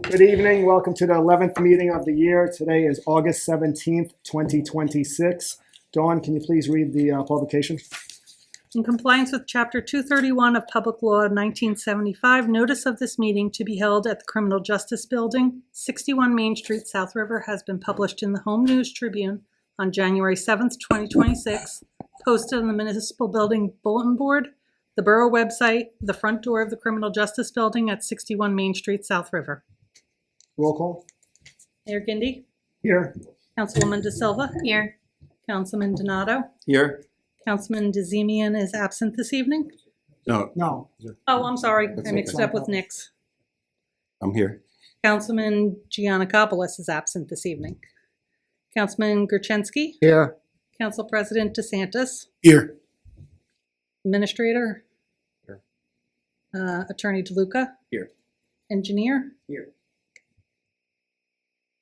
Good evening. Welcome to the 11th meeting of the year. Today is August 17th, 2026. Dawn, can you please read the publication? In compliance with Chapter 231 of Public Law 1975, notice of this meeting to be held at the Criminal Justice Building, 61 Main Street, South River, has been published in the Home News Tribune on January 7th, 2026, posted on the Municipal Building Bulletin Board, the Borough website, the front door of the Criminal Justice Building at 61 Main Street, South River. Roll call. Mayor Gindi? Here. Councilwoman De Silva? Here. Councilman Donato? Here. Councilman DeZemian is absent this evening? No. Oh, I'm sorry. That's I mixed okay. it up with Nick's. I'm here. Councilman Giannakopoulos is absent this evening. Councilman Gerchensky? Here. Council President DeSantis? Here. Administrator? Here. Attorney DeLuca? Here. Engineer? Here.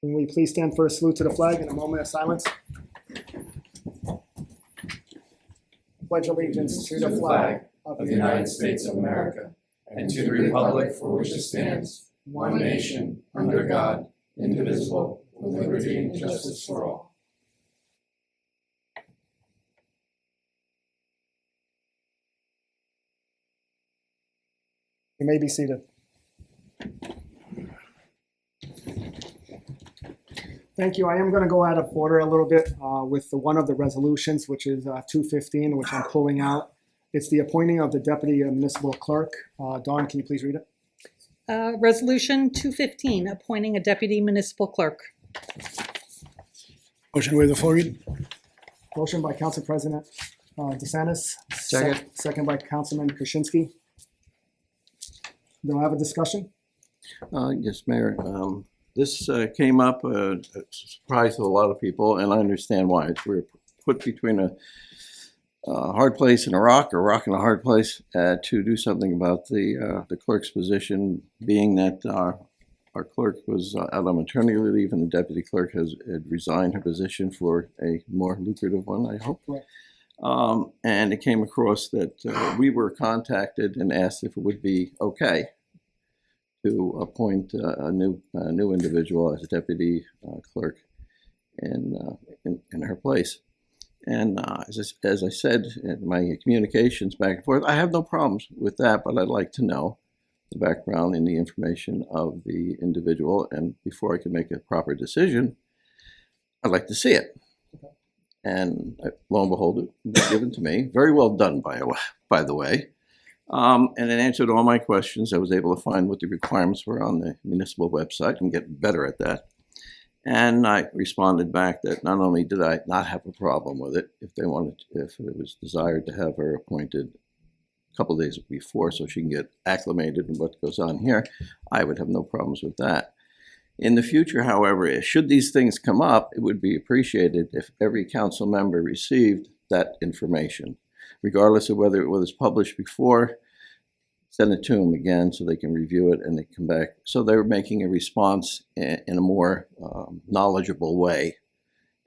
Can we please stand for a salute to the flag and a moment of silence? Pledge allegiance to the flag of the United States of America, and to the republic for which it stands, one nation, under God, indivisible, with liberty and justice for all. You may be seated. Thank you. I am going to go out of order a little bit with one of the resolutions, which is 215, which I'm pulling out. It's the appointing of the Deputy Municipal Clerk. Dawn, can you please read it? Resolution 215, appointing a Deputy Municipal Clerk. Motion to waive the full reading. Motion by Council President DeSantis. Second. Second by Councilman Krasinski. Do I have a discussion? Yes, Mayor. This came up, a surprise to a lot of people, and I understand why. We're put between a hard place and a rock and a hard place to do something about the clerk's position, being that our clerk was out on maternity leave and the deputy clerk had resigned her position for a more lucrative one, I hope. Right. And it came across that we were contacted and asked if it would be okay to appoint a new individual as a deputy clerk in her place. And as I said in my communications back and forth, I have no problems with that, but I'd like to know the background and the information of the individual. And before I can make a proper decision, I'd like to see it. And lo and behold, it was given to me. Very well done, by the way. And it answered all my questions. I was able to find what the requirements were on the municipal website and get better at that. And I responded back that not only did I not have a problem with it, if it was desired to have her appointed a couple of days before so she can get acclimated in what goes on here, I would have no problems with that. In the future, however, should these things come up, it would be appreciated if every council member received that information, regardless of whether it was published before. Send it to them again so they can review it and they come back. So they're making a response in a more knowledgeable way,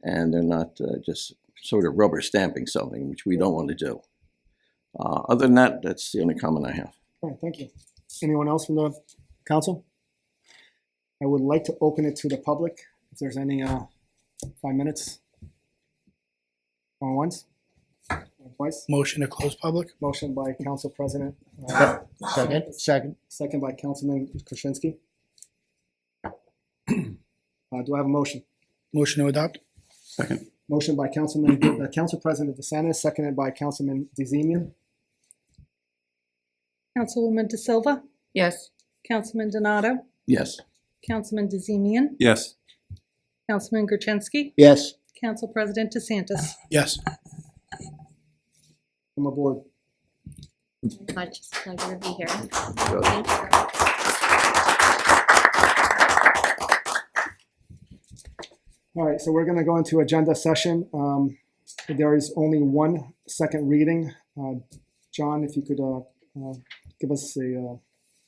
and they're not just sort of rubber stamping something, which we don't want to do. Other than that, that's the only comment I have. All right, thank you. Anyone else from the council? I would like to open it to the public. If there's any 5 minutes. Going once? Going twice? Motion to close public. Motion by Council President. Second. Second by Councilman Krasinski. Do I have a motion? Motion to adopt. Second. Motion by Council President DeSantis, seconded by Councilman DeZemian. Councilwoman De Silva? Yes. Councilman Donato? Yes. Councilman DeZemian? Yes. Councilman Gerchensky? Yes. Council President DeSantis? Yes. I'm aboard. Much. It's a pleasure to be here. Good. Thank you. All right, so we're going to go into agenda session. There is only one second reading. John, if you could give us a...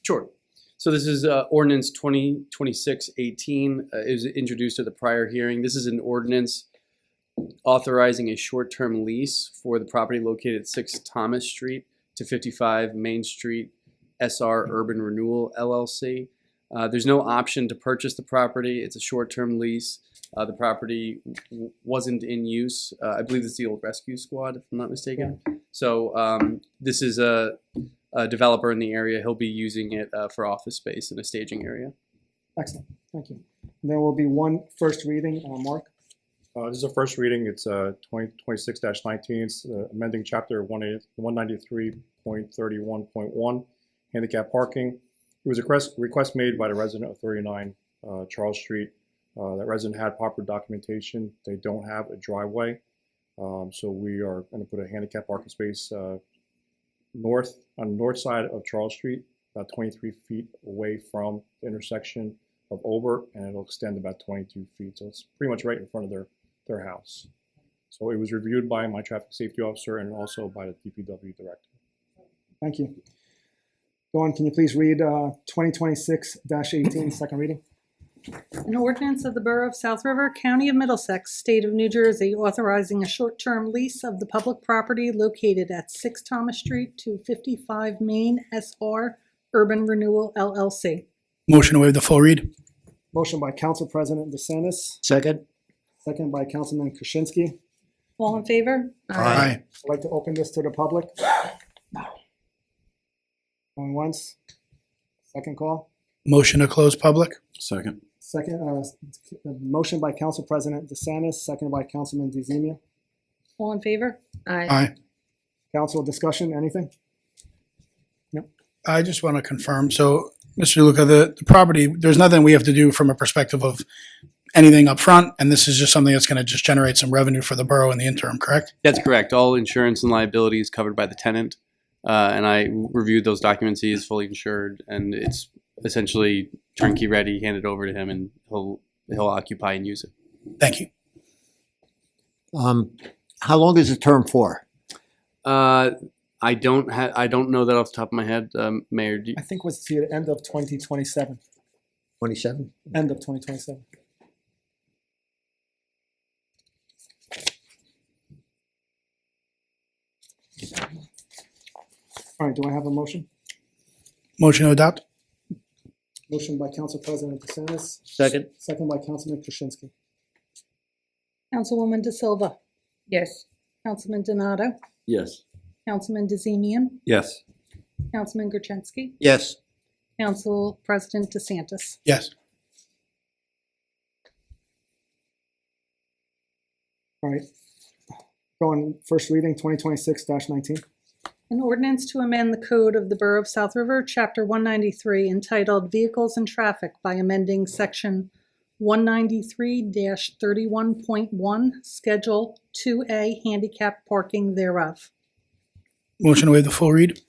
Sure. So this is ordinance 2026-18. It was introduced at the prior hearing. This is an ordinance authorizing a short-term lease for the property located at 6 Thomas Street to 55 Main Street SR Urban Renewal LLC. There's no option to purchase the property. It's a short-term lease. The property wasn't in use. I believe it's the old rescue squad, if I'm not mistaken. So this is a developer in the area. He'll be using it for office space in a staging area. Excellent, thank you. And there will be one first reading, Mark. This is a first reading. It's 2026-19. It's amending chapter 193.31.1, handicap parking. It was a request made by the resident of 39 Charles Street. That resident had proper documentation. They don't have a driveway. So we are going to put a handicap parking space on the north side of Charles Street, about 23 feet away from the intersection of Ober, and it'll extend about 22 feet. So it's pretty much right in front of their house. So it was reviewed by my traffic safety officer and also by the DPW director. Thank you. Dawn, can you please read 2026-18, second reading? An ordinance of the Borough of South River, County of Middlesex, State of New Jersey, authorizing a short-term lease of the public property located at 6 Thomas Street to 55 Main SR Urban Renewal LLC. Motion to waive the full read. Motion by Council President DeSantis, Second. second by Councilman Krasinski. All in favor? Aye. I'd like to open this to the public. Going once. Second call. Motion to close public. Second. Second, motion by Council President DeSantis, second by Councilman DeZemia. All in favor? Aye. Council discussion, anything? I just want to confirm. So, Mr. Luca, the property, there's nothing we have to do from a perspective of anything up front, and this is just something that's going to just generate some revenue for the borough in the interim, correct? That's correct. All insurance and liability is covered by the tenant. And I reviewed those documents. He is fully insured, and it's essentially turnkey ready, handed over to him, and he'll occupy and use it. Thank you. How long is the term for? I don't know that off the top of my head, Mayor. I think was the end of 2027. 27? End of 2027. All right, do I have a motion? Motion to adopt. Motion by Council President DeSantis, Second? second by Councilman Krasinski. Councilwoman De Silva. Yes. Councilman Donato. Yes. Councilman DeZemian. Yes. Councilman Gertenski. Yes. Council President DeSantis. Yes. All right. Going first reading, 2026-19. An ordinance to amend the code of the Borough of South River, Chapter 193, entitled Vehicles and Traffic by amending Section 193-31.1, Schedule 2A, handicap parking thereof. Motion to waive the full read.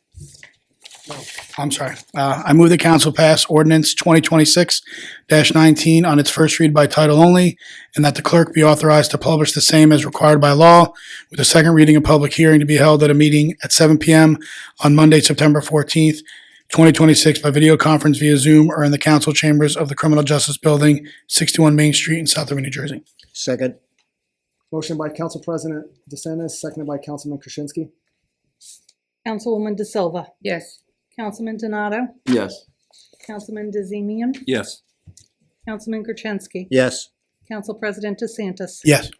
I'm sorry. I move the council pass ordinance 2026-19 on its first read by title only, and that the clerk be authorized to publish the same as required by law, with a second reading and public hearing to be held at a meeting at 7 p.m. on Monday, September 14th, 2026 by video conference via Zoom or in the council chambers of the Criminal Justice Building, 61 Main Street in South River, New Jersey. Second? Motion by Council President DeSantis, seconded by Councilman Krasinski. Councilwoman De Silva. Yes. Councilman Donato. Yes. Councilman DeZemian. Yes. Councilman Gertenski. Yes. Council President DeSantis. Yes.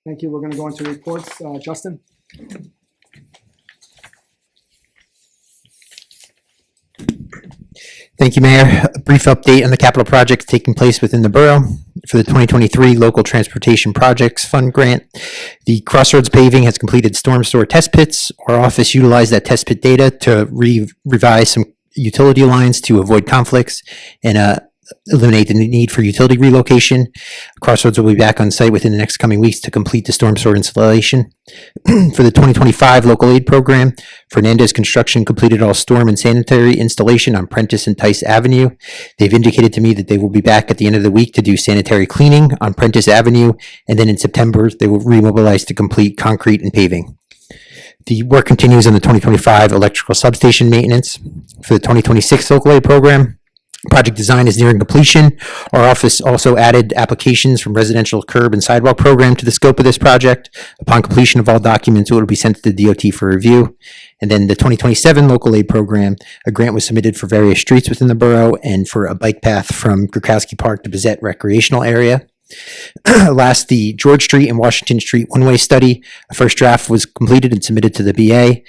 Thank you. We're going to go into reports. Justin? Thank you, Mayor. A brief update on the capital projects taking place within the borough. For the 2023 Local Transportation Projects Fund Grant, the Crossroads paving has completed storm sewer test pits. Our office utilized that test pit data to revise some utility lines to avoid conflicts and eliminate the need for utility relocation. Crossroads will be back on site within the next coming weeks to complete the storm sewer installation. For the 2025 local aid program, Fernandez Construction completed all storm and sanitary installation on Prentice and Tice Avenue. They've indicated to me that they will be back at the end of the week to do sanitary cleaning on Prentice Avenue, and then in September, they will remobilize to complete concrete and paving. The work continues on the 2025 electrical substation maintenance. For the 2026 local aid program, Project design is nearing completion. Our office also added applications from residential curb and sidewalk program to the scope of this project. Upon completion of all documents, it will be sent to the DOT for review. And then the 2027 local aid program, a grant was submitted for various streets within the borough and for a bike path from Grukowski Park to Bezette recreational area. Last, the George Street and Washington Street one-way study. A first draft was completed and submitted to the BA.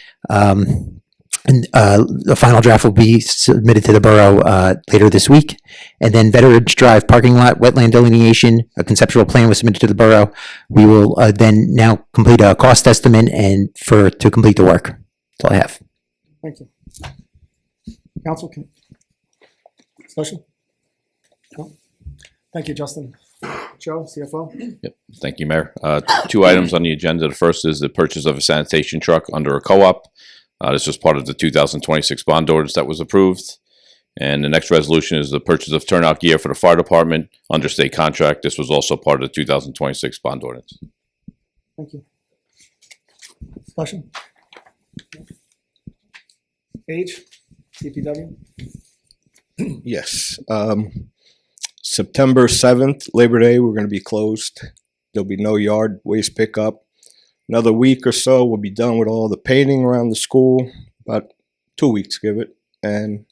The final draft will be submitted to the borough later this week. And then Veterans Drive parking lot, wetland delineation, a conceptual plan was submitted to the borough. We will then now complete a cost estimate and to complete the work. That's all I have. Thank you. Council, discussion? No? Thank you, Justin. Joe, CFO? Yep. Thank you, Mayor. 2 items on the agenda. The first is the purchase of a sanitation truck under a co-op. This was part of the 2026 bond ordinance that was approved. And the next resolution is the purchase of turnout gear for the fire department under state contract. This was also part of the 2026 bond ordinance. Thank you. Discussion? Age, DPW? Yes. September 7th, Labor Day, we're going to be closed. There'll be no yard waste pickup. Another week or so, we'll be done with all the painting around the school. About 2 weeks, give it. And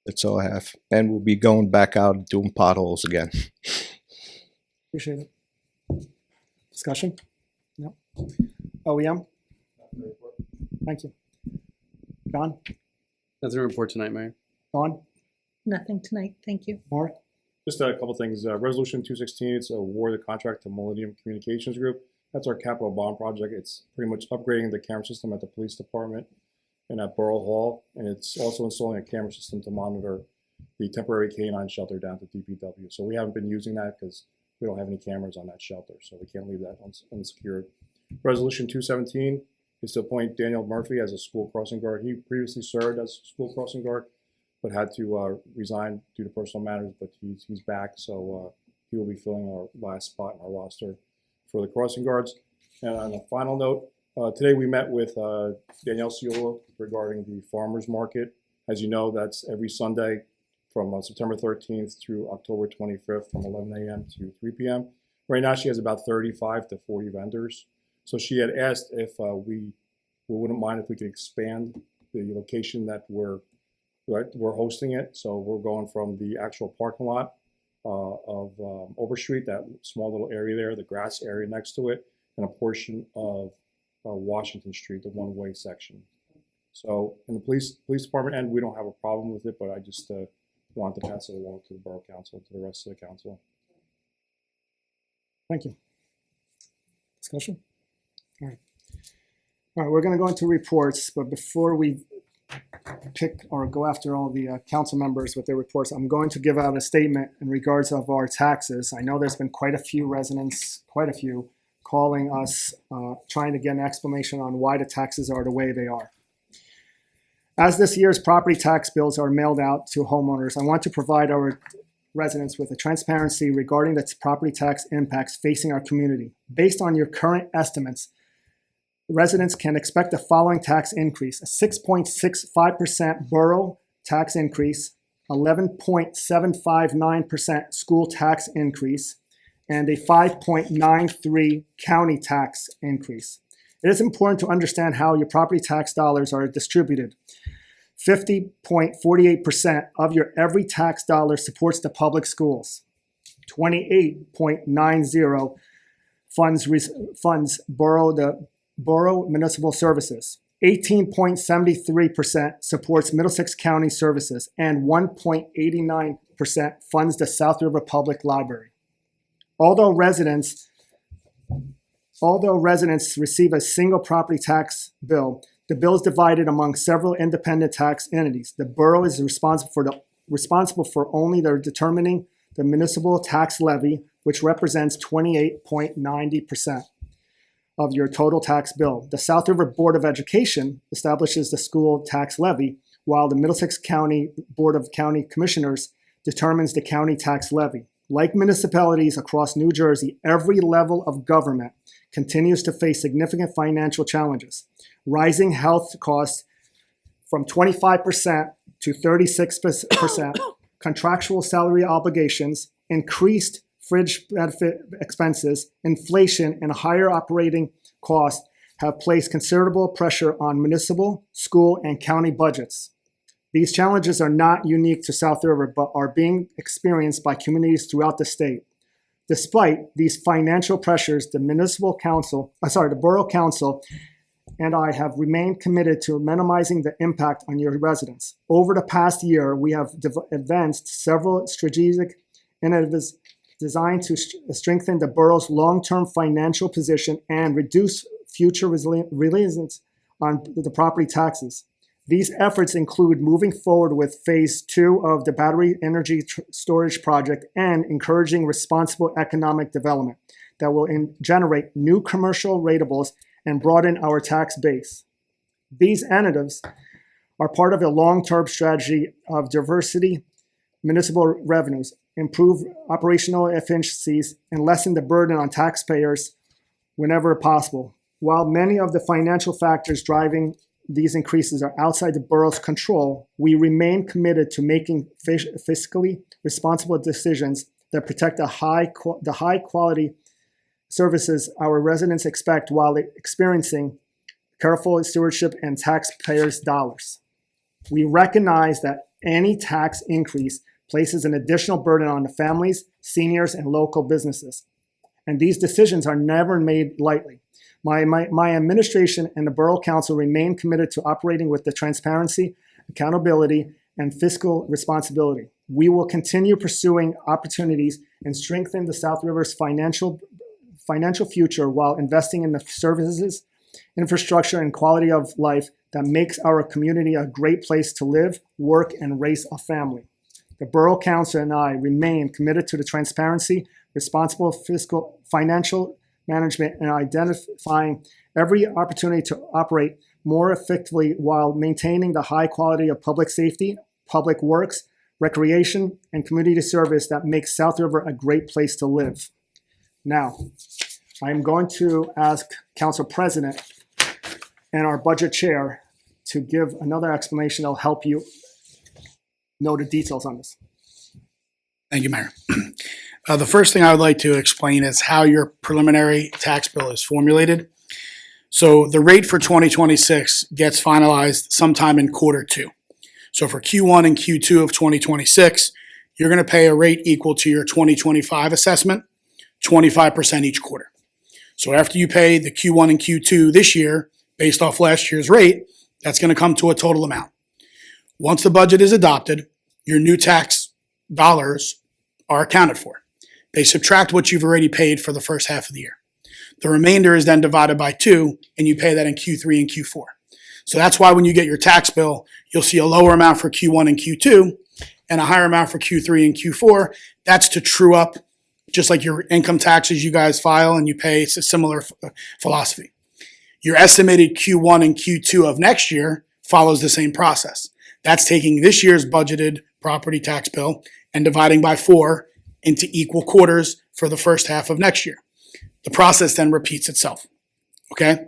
that's all I have. And we'll be going back out and doing potholes again. Appreciate it. Discussion? No. OEM? Thank you. Don? Nothing to report tonight, Mayor. Don? Nothing tonight, thank you. Mark? Just a couple things. Resolution 216, it's award the contract to Millennium Communications Group. That's our capital bond project. It's pretty much upgrading the camera system at the police department and at Borough Hall. And it's also installing a camera system to monitor the temporary canine shelter down to DPW. So we haven't been using that because we don't have any cameras on that shelter. So we can't leave that unsecured. Resolution 217 is to appoint Daniel Murphy as a school crossing guard. He previously served as a school crossing guard, but had to resign due to personal matters, but he's back, so he will be filling our last spot in our roster for the crossing guards. And on a final note, today we met with Danielle Ciola regarding the farmers market. As you know, that's every Sunday from September 13th through October 25th from 11 a.m. to 3 p.m. Right now she has about 35 to 40 vendors. So she had asked if we wouldn't mind if we could expand the location that we're hosting it. So we're going from the actual parking lot of Overstreet, that small little area there, the grass area next to it, and a portion of Washington Street, the one-way section. So in the police department end, we don't have a problem with it, but I just wanted to pass it along to the Borough Council, to the rest of the council. Thank you. Discussion? All right. All right, we're going to go into reports, but before we pick or go after all the council members with their reports, I'm going to give out a statement in regards of our taxes. I know there's been quite a few residents, calling us, trying to get an explanation on why the taxes are the way they are. As this year's property tax bills are mailed out to homeowners, I want to provide our residents with a transparency regarding the property tax impacts facing our community. Based on your current estimates, residents can expect the following tax increase: a 6.65% borough tax increase, 11.759% school tax increase, and a 5.93% county tax increase. It is important to understand how your property tax dollars are distributed. 50.48% of your every tax dollar supports the public schools. 28.90% funds borough municipal services. 18.73% supports Middlesex County services, and 1.89% funds the South River Public Library. Although residents receive a single property tax bill, the bill is divided among several independent tax entities. The borough is responsible for only determining the municipal tax levy, which represents 28.90% of your total tax bill. The South River Board of Education establishes the school tax levy, while the Middlesex County Board of County Commissioners determines the county tax levy. Like municipalities across New Jersey, every level of government continues to face significant financial challenges. Rising health costs from 25% to 36%, contractual salary obligations, increased fringe benefit expenses, inflation, and higher operating costs have placed considerable pressure on municipal, school, and county budgets. These challenges are not unique to South River, but are being experienced by communities throughout the state. Despite these financial pressures, the Borough Council and I have remained committed to minimizing the impact on your residents. Over the past year, we have advanced several strategic initiatives designed to strengthen the borough's long-term financial position and reduce future reliance on the property taxes. These efforts include moving forward with phase 2 of the battery energy storage project and encouraging responsible economic development that will generate new commercial ratables and broaden our tax base. These initiatives are part of a long-term strategy of diversity municipal revenues, improve operational efficiencies, and lessen the burden on taxpayers whenever possible. While many of the financial factors driving these increases are outside the borough's control, we remain committed to making fiscally responsible decisions that protect the high quality services our residents expect while experiencing careful stewardship and taxpayers' dollars. We recognize that any tax increase places an additional burden on the families, seniors, and local businesses, and these decisions are never made lightly. My administration and the Borough Council remain committed to operating with the transparency, accountability, and fiscal responsibility. We will continue pursuing opportunities and strengthen the South River's financial future while investing in the services, infrastructure, and quality of life that makes our community a great place to live, work, and raise a family. The Borough Council and I remain committed to the transparency, responsible fiscal financial management, and identifying every opportunity to operate more effectively while maintaining the high quality of public safety, public works, recreation, and community service that makes South River a great place to live. Now, I'm going to ask Council President and our Budget Chair to give another explanation that'll help you know the details on this. Thank you, Mayor. The first thing I would like to explain is how your preliminary tax bill is formulated. So the rate for 2026 gets finalized sometime in Q2. So for Q1 and Q2 of 2026, you're going to pay a rate equal to your 2025 assessment, 25% each quarter. So after you pay the Q1 and Q2 this year, based off last year's rate, that's going to come to a total amount. Once the budget is adopted, your new tax dollars are accounted for. They subtract what you've already paid for the first half of the year. The remainder is then divided by 2, and you pay that in Q3 and Q4. So that's why when you get your tax bill, you'll see a lower amount for Q1 and Q2 and a higher amount for Q3 and Q4. That's to true up, just like your income taxes you guys file and you pay. It's a similar philosophy. Your estimated Q1 and Q2 of next year follows the same process. That's taking this year's budgeted property tax bill and dividing by 4 into equal quarters for the first half of next year. The process then repeats itself, okay?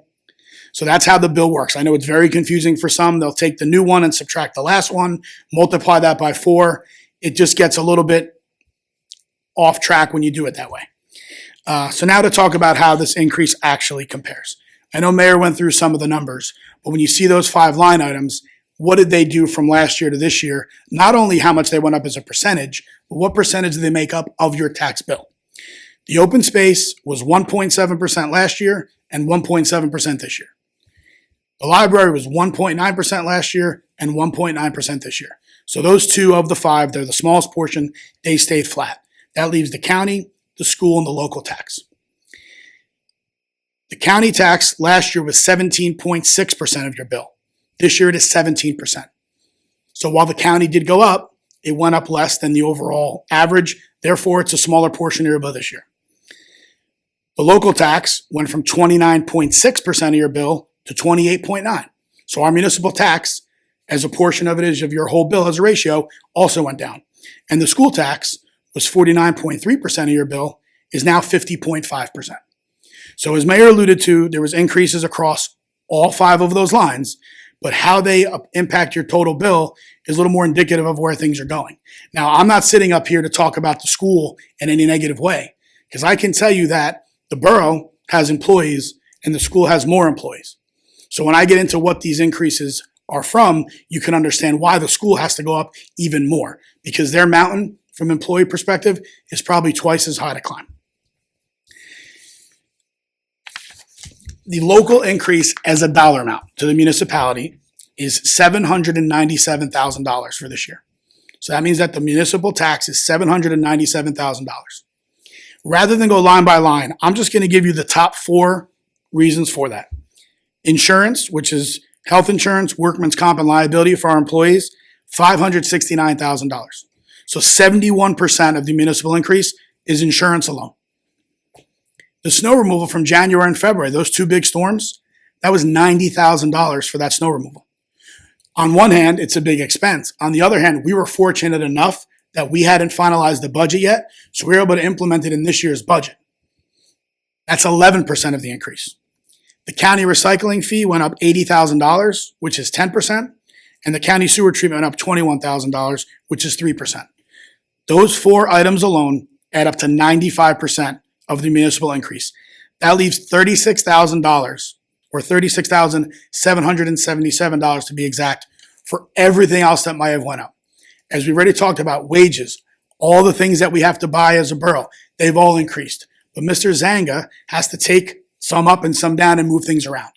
So that's how the bill works. I know it's very confusing for some. They'll take the new one and subtract the last one, multiply that by 4. It just gets a little bit off track when you do it that way. So now to talk about how this increase actually compares. I know Mayor went through some of the numbers, but when you see those 5 line items, what did they do from last year to this year? Not only how much they went up as a percentage, but what percentage do they make up of your tax bill? The open space was 1.7% last year and 1.7% this year. The library was 1.9% last year and 1.9% this year. So those 2 of the 5, they're the smallest portion, they stayed flat. That leaves the county, the school, and the local tax. The county tax last year was 17.6% of your bill. This year it is 17%. So while the county did go up, it went up less than the overall average. Therefore, it's a smaller portion of your bill this year. The local tax went from 29.6% of your bill to 28.9%. So our municipal tax, as a portion of it is of your whole bill as a ratio, also went down. And the school tax was 49.3% of your bill, is now 50.5%. So as Mayor alluded to, there was increases across all 5 of those lines, but how they impact your total bill is a little more indicative of where things are going. Now, I'm not sitting up here to talk about the school in any negative way, because I can tell you that the borough has employees and the school has more employees. So when I get into what these increases are from, you can understand why the school has to go up even more, because their mountain, from employee perspective, is probably twice as high to climb. The local increase as a dollar amount to the municipality is $797,000 for this year. So that means that the municipal tax is $797,000. Rather than go line by line, I'm just going to give you the top 4 reasons for that. Insurance, which is health insurance, workman's comp, and liability for our employees, $569,000. So 71% of the municipal increase is insurance alone. The snow removal from January and February, those 2 big storms, that was $90,000 for that snow removal. On one hand, it's a big expense. On the other hand, we were fortunate enough that we hadn't finalized the budget yet, so we were able to implement it in this year's budget. That's 11% of the increase. The county recycling fee went up $80,000, which is 10%, and the county sewer treatment went up $21,000, which is 3%. Those 4 items alone add up to 95% of the municipal increase. That leaves $36,000, or $36,777 to be exact, for everything else that might have went up. As we already talked about, wages, all the things that we have to buy as a borough, they've all increased. But Mr. Zanga has to take some up and some down and move things around.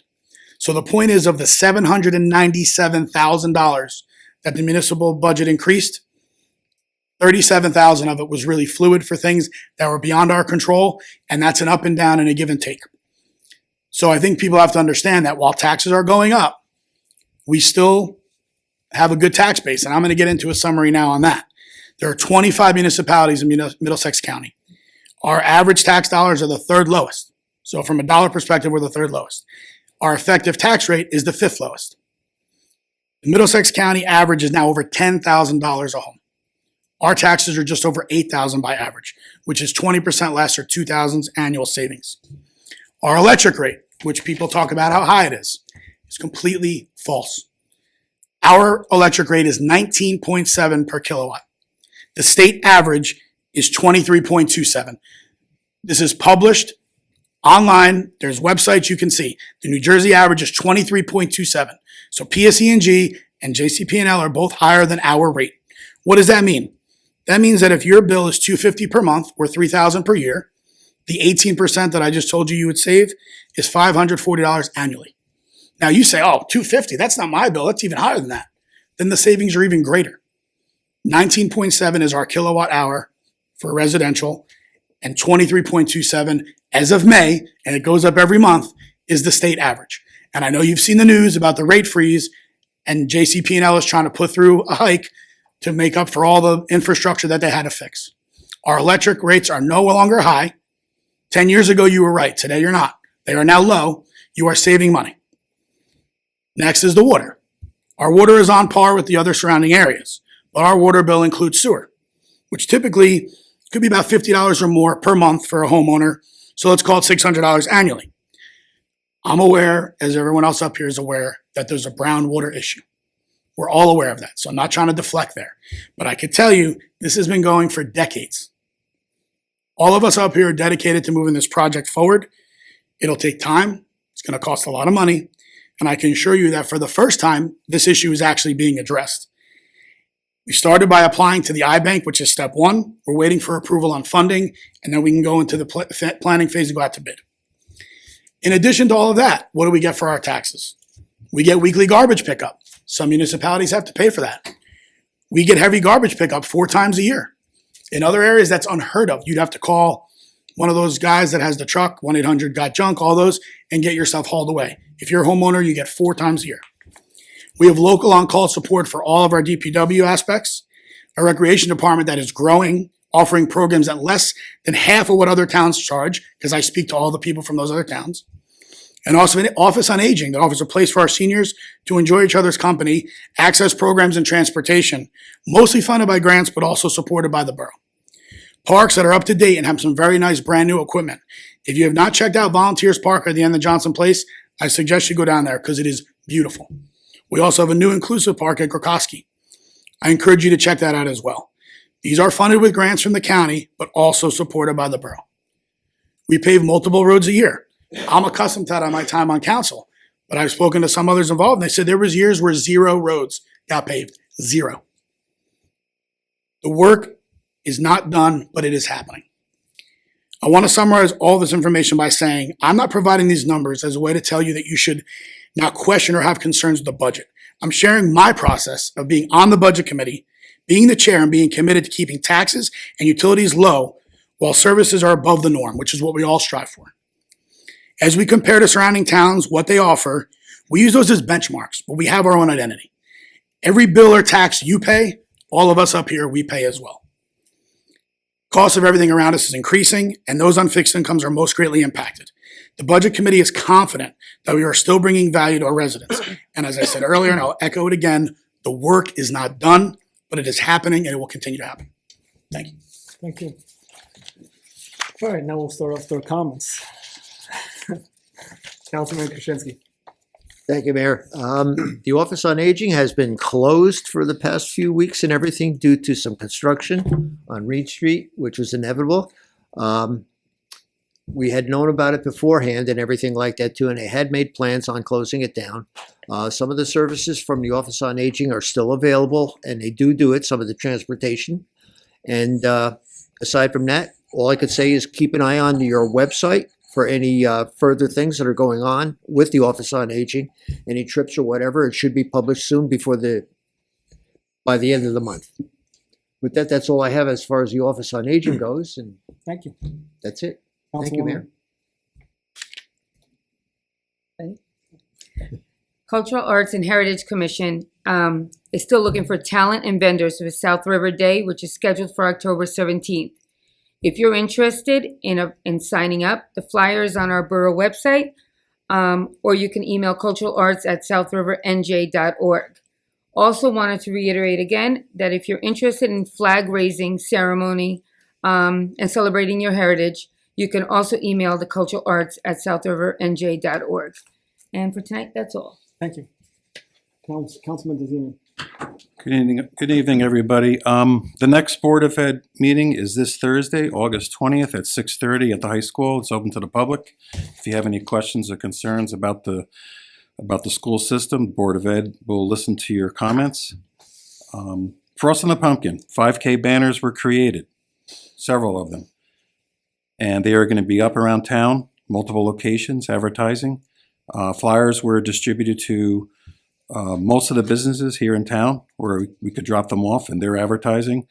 So the point is, of the $797,000 that the municipal budget increased, $37,000 of it was really fluid for things that were beyond our control, and that's an up and down and a give and take. So I think people have to understand that while taxes are going up, we still have a good tax base, and I'm going to get into a summary now on that. There are 25 municipalities in Middlesex County. Our average tax dollars are the 3rd lowest. So from a dollar perspective, we're the 3rd lowest. Our effective tax rate is the 5th lowest. The Middlesex County average is now over $10,000 a home. Our taxes are just over $8,000 by average, which is 20% less, or $2,000 annual savings. Our electric rate, which people talk about how high it is completely false. Our electric rate is 19.7 per kilowatt. The state average is 23.27. This is published online. There's websites you can see. The New Jersey average is 23.27. So PSE&G and JCP&L are both higher than our rate. What does that mean? That means that if your bill is $250 per month or $3,000 per year, the 18% that I just told you would save is $540 annually. Now you say, oh, $250, that's not my bill. That's even higher than that. Then the savings are even greater. 19.7 is our kilowatt hour for residential, and 23.27 as of May, and it goes up every month, is the state average. And I know you've seen the news about the rate freeze, and JCP&L is trying to put through a hike to make up for all the infrastructure that they had to fix. Our electric rates are no longer high. 10 years ago, you were right. Today, you're not. They are now low. You are saving money. Next is the water. Our water is on par with the other surrounding areas, but our water bill includes sewer, which typically could be about $50 or more per month for a homeowner. So let's call it $600 annually. I'm aware, as everyone else up here is aware, that there's a brown water issue. We're all aware of that, so I'm not trying to deflect there. But I could tell you, this has been going for decades. All of us up here are dedicated to moving this project forward. It'll take time. It's going to cost a lot of money. And I can assure you that for the first time, this issue is actually being addressed. We started by applying to the iBank, which is step 1. We're waiting for approval on funding, and then we can go into the planning phase and go out to bid. In addition to all of that, what do we get for our taxes? We get weekly garbage pickup. Some municipalities have to pay for that. We get heavy garbage pickup 4 times a year. In other areas, that's unheard of. You'd have to call one of those guys that has the truck, 1-800-GOT-JUNK, all those, and get yourself hauled away. If you're a homeowner, you get 4 times a year. We have local on-call support for all of our DPW aspects, a recreation department that is growing, offering programs at less than half of what other towns charge, because I speak to all the people from those other towns. And also an office on aging that offers a place for our seniors to enjoy each other's company, access programs and transportation, mostly funded by grants, but also supported by the borough. Parks that are up to date and have some very nice brand new equipment. If you have not checked out Volunteers Park at the end of Johnson Place, I suggest you go down there because it is beautiful. We also have a new inclusive park at Gorkowski. I encourage you to check that out as well. These are funded with grants from the county, but also supported by the borough. We pave multiple roads a year. I'm accustomed to that on my time on council, but I've spoken to some others involved, and they said there was years where 0 roads got paved. 0. The work is not done, but it is happening. I want to summarize all this information by saying I'm not providing these numbers as a way to tell you that you should not question or have concerns with the budget. I'm sharing my process of being on the budget committee, being the chair, and being committed to keeping taxes and utilities low while services are above the norm, which is what we all strive for. As we compare to surrounding towns, what they offer, we use those as benchmarks, but we have our own identity. Every bill or tax you pay, all of us up here, we pay as well. Cost of everything around us is increasing, and those on fixed incomes are most greatly impacted. The Budget Committee is confident that we are still bringing value to our residents. And as I said earlier, and I'll echo it again, the work is not done, but it is happening and it will continue to happen. Thank you. Thank you. All right, now we'll start off with our comments. Councilman Krasinski. Thank you, Mayor. The Office on Aging has been closed for the past few weeks and everything due to some construction on Reed Street, which was inevitable. We had known about it beforehand and everything like that too, and they had made plans on closing it down. Some of the services from the Office on Aging are still available, and they do it, some of the transportation. And aside from that, all I could say is keep an eye on your website for any further things that are going on with the Office on Aging, any trips or whatever. It should be published soon by the end of the month. With that, that's all I have as far as the Office on Aging goes, and Thank you. that's it. Thank you, Mayor. Cultural Arts and Heritage Commission is still looking for talent and vendors for South River Day, which is scheduled for October 17th. If you're interested in signing up, the flyer is on our borough website, or you can email culturalarts@southrivernj.org. Also wanted to reiterate again that if you're interested in flag raising ceremony and celebrating your heritage, you can also email the culturalarts@southrivernj.org. And for tonight, that's all. Thank you. Councilman DeZemian. Good evening, everybody. The next Board of Ed meeting is this Thursday, August 20th at 6:30 at the high school. It's open to the public. If you have any questions or concerns about the school system, the Board of Ed will listen to your comments. Frost on the Pumpkin, 5K banners were created, several of them. And they are going to be up around town, multiple locations, advertising. Flyers were distributed to most of the businesses here in town where we could drop them off, and they're advertising.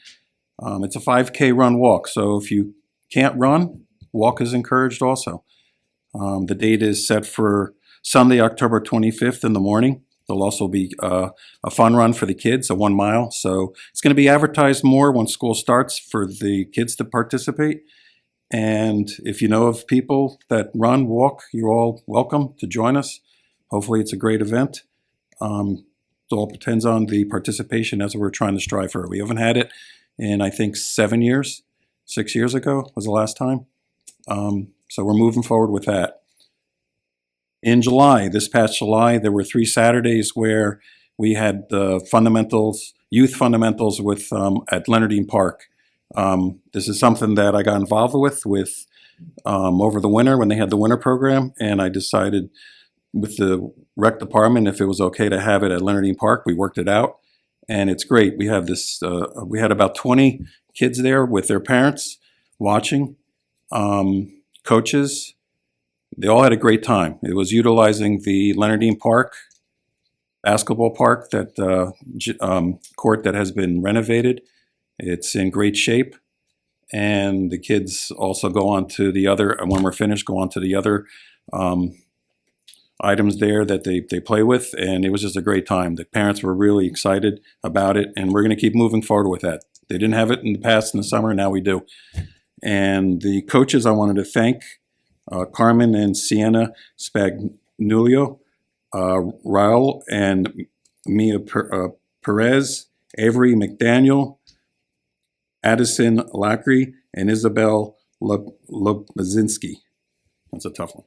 It's a 5K run walk, so if you can't run, walk is encouraged also. The date is set for Sunday, October 25th in the morning. There'll also be a fun run for the kids, a 1 mile. So it's going to be advertised more when school starts for the kids to participate. And if you know of people that run, walk, you're all welcome to join us. Hopefully it's a great event. It all depends on the participation as we're trying to strive for it. We haven't had it in, I think, 7 years. 6 years ago was the last time. So we're moving forward with that. In July, this past July, there were 3 Saturdays where we had the fundamentals, youth fundamentals with at Leonardine Park. This is something that I got involved with over the winter when they had the winter program, and I decided with the rec department if it was okay to have it at Leonardine Park. We worked it out, and it's great. We have this. We had about 20 kids there with their parents watching, coaches. They all had a great time. It was utilizing the Leonardine Park basketball park, that court that has been renovated. It's in great shape, and the kids also go on to the other, when we're finished, go on to the other items there that they play with, and it was just a great time. The parents were really excited about it, and we're going to keep moving forward with that. They didn't have it in the past in the summer, now we do. And the coaches, I wanted to thank Carmen and Sienna Spagnulio, Raul and Mia Perez, Avery McDaniel, Addison Lackery, and Isabel Lubzinski. That's a tough one.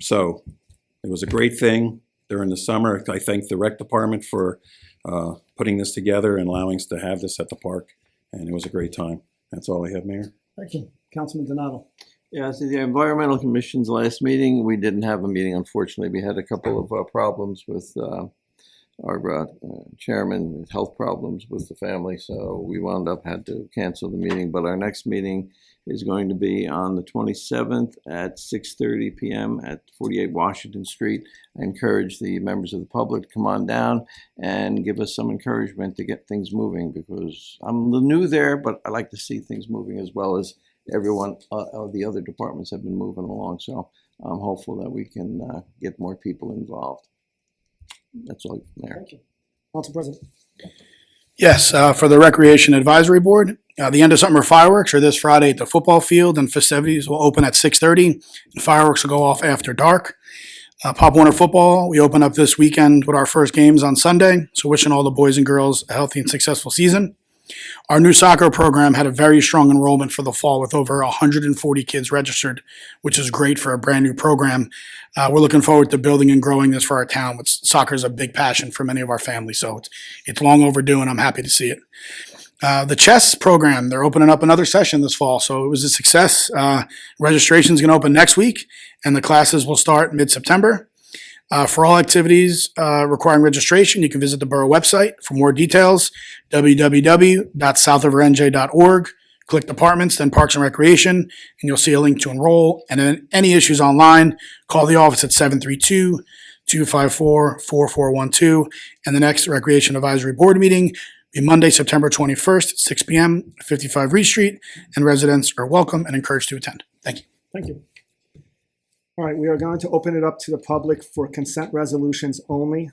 So it was a great thing. during the summer. I thank the rec department for putting this together and allowing us to have this at the park, and it was a great time. That's all I have, Mayor. Thank you. Councilman Donato. Yeah, so the Environmental Commission's last meeting, we didn't have a meeting, unfortunately. We had a couple of problems with our chairman, health problems with the family, so we wound up had to cancel the meeting. But our next meeting is going to be on the 27th at 6:30 p.m. at 48 Washington Street. I encourage the members of the public to come on down and give us some encouragement to get things moving, because I'm new there, but I like to see things moving as well as everyone of the other departments have been moving along. So I'm hopeful that we can get more people involved. That's all, Mayor. Thank you. Council President. Yes, for the Recreation Advisory Board, the end of summer fireworks are this Friday at the football field, and festivities will open at 6:30, and fireworks will go off after dark. Pop Warner football, we open up this weekend with our first games on Sunday, so wishing all the boys and girls a healthy and successful season. Our new soccer program had a very strong enrollment for the fall with over 140 kids registered, which is great for a brand new program. We're looking forward to building and growing this for our town. Soccer is a big passion for many of our families, so it's long overdue, and I'm happy to see it. The chess program, they're opening up another session this fall, so it was a success. Registration is going to open next week, and the classes will start mid-September. For all activities requiring registration, you can visit the borough website for more details, www.southriverNJ.org. Click Departments, then Parks and Recreation, and you'll see a link to enroll. And then any issues online, call the office at 732-254-4412. And the next Recreation Advisory Board meeting will be Monday, September 21st at 6 p.m. at 55 Reed Street, and residents are welcome and encouraged to attend. Thank you. Thank you. All right, we are going to open it up to the public for consent resolutions only.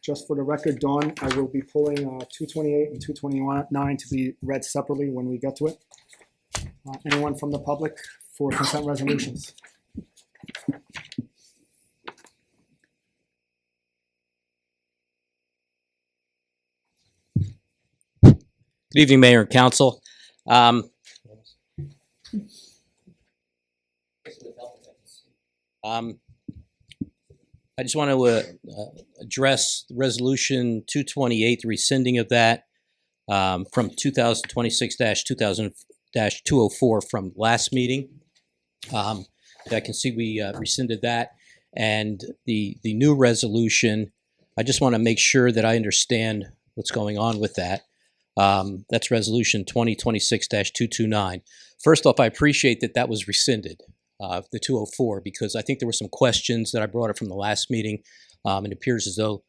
Just for the record, Dawn, I will be pulling 228 and 229 to be read separately when we get to it. Anyone from the public for consent resolutions? Good evening, Mayor and Council. I just want to address Resolution 228, the rescinding of that from 2026-2000-204 from last meeting. I can see we rescinded that. And the new resolution, I just want to make sure that I understand what's going on with that. That's Resolution 2026-229. First off, I appreciate that that was rescinded. The 204, because I think there were some questions that I brought up from the last meeting, and it appears as though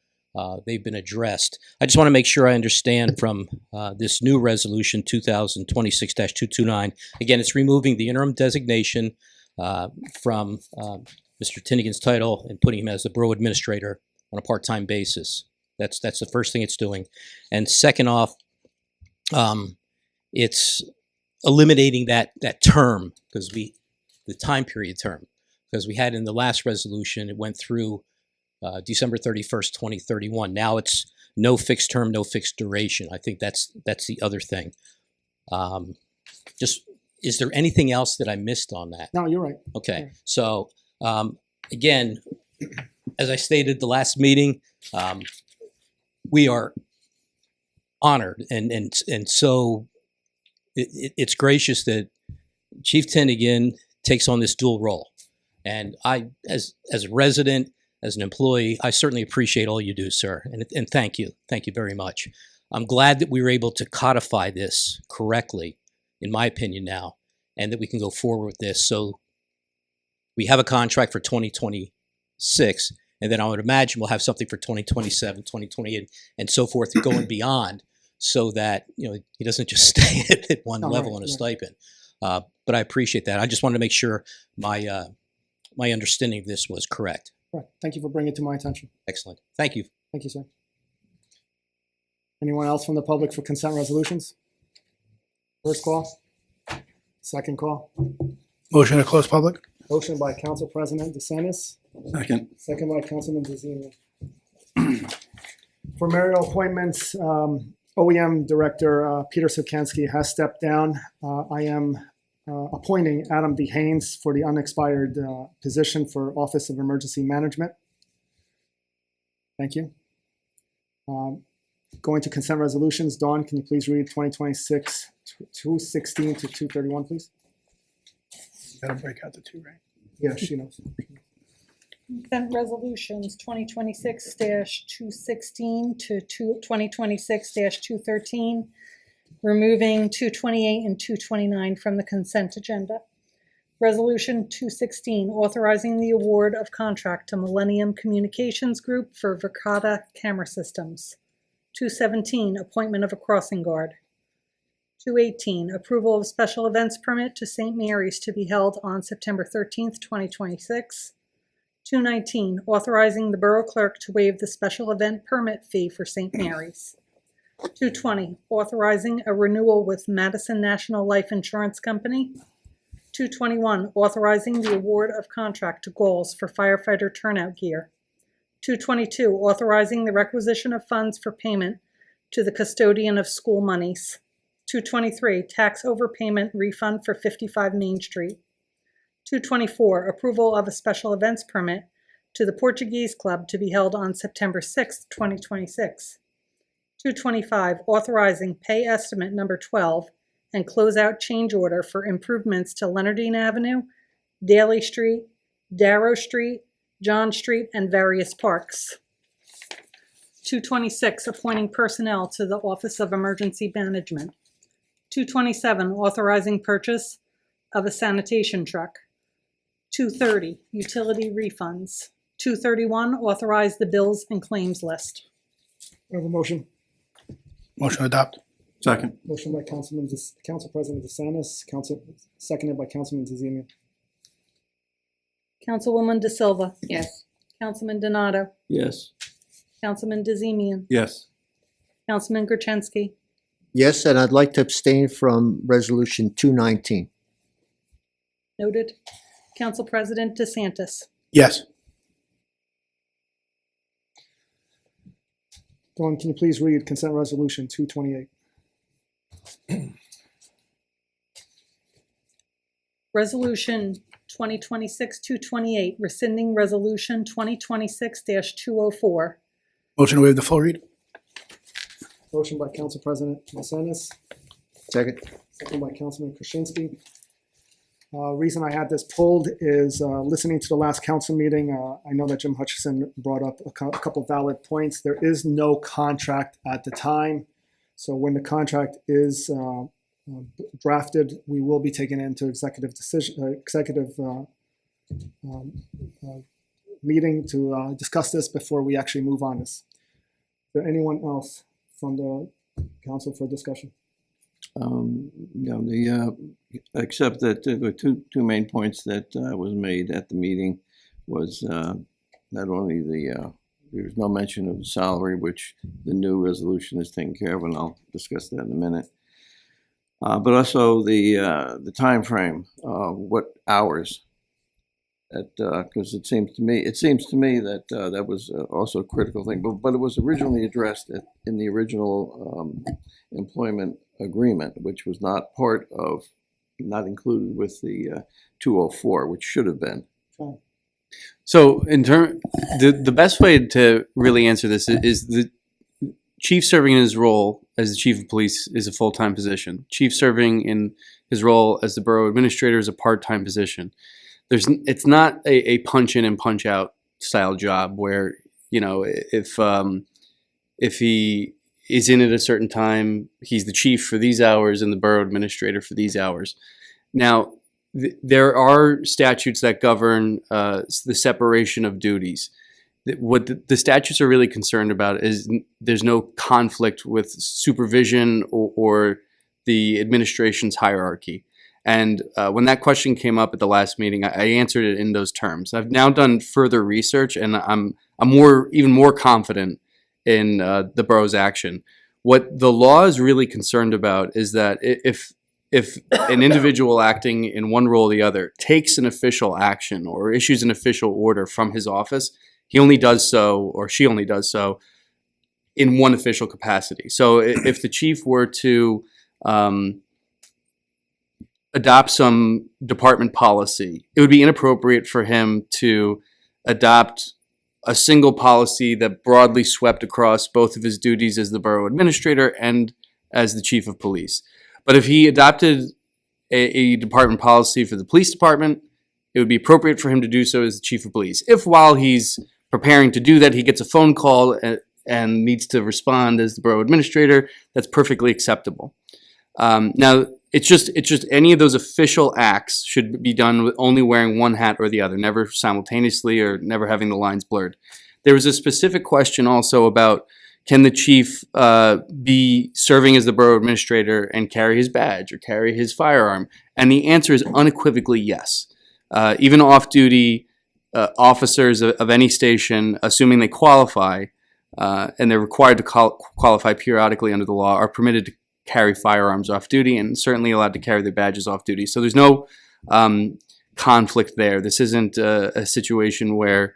they've been addressed. I just want to make sure I understand from this new resolution 2026-229. Again, it's removing the interim designation from Mr. Tinnigan's title and putting him as the borough administrator on a part-time basis. That's the first thing it's doing. And second off, it's eliminating that term, because the time period term, because we had in the last resolution, it went through December 31st, 2031. Now it's no fixed term, no fixed duration. I think that's the other thing. Just, is there anything else that I missed on that? No, you're right. Okay, Right. so again, as I stated the last meeting, we are honored, and so it's gracious that Chief Tinnigan takes on this dual role. And I, as a resident, as an employee, I certainly appreciate all you do, sir. And thank you. Thank you very much. I'm glad that we were able to codify this correctly, in my opinion now, and that we can go forward with this. So we have a contract for 2026, and then I would imagine we'll have something for 2027, 2028, and so forth, going beyond, so that, you know, he doesn't just stay at one level on a stipend. But I appreciate that. I just wanted to make sure my my understanding of this was correct. Right. Thank you for bringing it to my attention. Excellent. Thank you. Thank you, sir. Anyone else from the public for consent resolutions? First call. Second call. Motion to close public? Motion by Council President DeSantis. Second. Second by Councilman DeZemian. For mayoral appointments, OEM Director Peter Sikansky has stepped down. I am appointing Adam D. Haynes for the unexpired position for Office of Emergency Management. Thank you. Going to consent resolutions. Dawn, can you please read 2026 216 to 231, please? Gotta break out the two, right? Yeah, she knows. Consent resolutions 2026-216 to 2026-213, removing 228 and 229 from the consent agenda. Resolution 216, authorizing the award of contract to Millennium Communications Group for Verkada camera systems. 217, appointment of a crossing guard. 218, approval of special events permit to St. Mary's to be held on September 13th, 2026. 219, authorizing the Borough Clerk to waive the special event permit fee for St. Mary's. 220, authorizing a renewal with Madison National Life Insurance Company. 221, authorizing the award of contract to Goals for firefighter turnout gear. 222, authorizing the requisition of funds for payment to the custodian of school monies. 223, tax overpayment refund for 55 Main Street. 224, approval of a special events permit to the Portuguese Club to be held on September 6, 2026. 225, authorizing pay estimate number 12 and closeout change order for improvements to Leonardine Avenue, Daly Street, Darrow Street, John Street, and various parks. 226, appointing personnel to the Office of Emergency Management. 227, authorizing purchase of a sanitation truck. 230, utility refunds. 231, authorize the bills and claims list. We have a motion. Motion to adopt. Second. Motion by Council President DeSantis, seconded by Councilman DeZemian. Councilwoman De Silva. Yes. Councilman Donato. Yes. Councilman DeZemian. Yes. Councilman Gertenski. Yes, and I'd like to abstain from Resolution 219. Noted. Council President DeSantis. Yes. Dawn, can you please read consent resolution 228? Resolution 2026-228, rescinding Resolution 2026-204. Motion to waive the full read. Motion by Council President DeSantis, Second. second by Councilman Krasinski. Reason I had this pulled is listening to the last council meeting. I know that Jim Hutchison brought up a couple valid points. There is no contract at the time. So when the contract is drafted, we will be taking it into executive meeting to discuss this before we actually move on this. Is there anyone else from the council for discussion? No, except that the two main points that was made at the meeting was not only there's no mention of salary, which the new resolution is taking care of, and I'll discuss that in a minute. But also the time frame, what hours? Because it seems to me that that was also a critical thing. But it was originally addressed in the original employment agreement, which was not included with the 204, which should have been. So the best way to really answer this is the chief serving in his role as the chief of police is a full-time position. Chief serving in his role as the borough administrator is a part-time position. It's not a punch in and punch out style job where, you know, if he is in at a certain time, he's the chief for these hours and the borough administrator for these hours. Now, there are statutes that govern the separation of duties. What the statutes are really concerned about is there's no conflict with supervision or the administration's hierarchy. And when that question came up at the last meeting, I answered it in those terms. I've now done further research, and I'm even more confident in the borough's action. What the law is really concerned about is that if an individual acting in one role or the other takes an official action or issues an official order from his office, he only does so, or she only does so, in one official capacity. So if the chief were to adopt some department policy, it would be inappropriate for him to adopt a single policy that broadly swept across both of his duties as the borough administrator and as the chief of police. But if he adopted a department policy for the police department, it would be appropriate for him to do so as the chief of police. If while he's preparing to do that, he gets a phone call and needs to respond as the borough administrator, that's perfectly acceptable. Now, it's just any of those official acts should be done with only wearing one hat or the other, never simultaneously or never having the lines blurred. There was a specific question also about, can the chief be serving as the borough administrator and carry his badge or carry his firearm? And the answer is unequivocally yes. Even off-duty officers of any station, assuming they qualify, and they're required to qualify periodically under the law, are permitted to carry firearms off-duty and certainly allowed to carry their badges off-duty. So there's no conflict there. This isn't a situation where,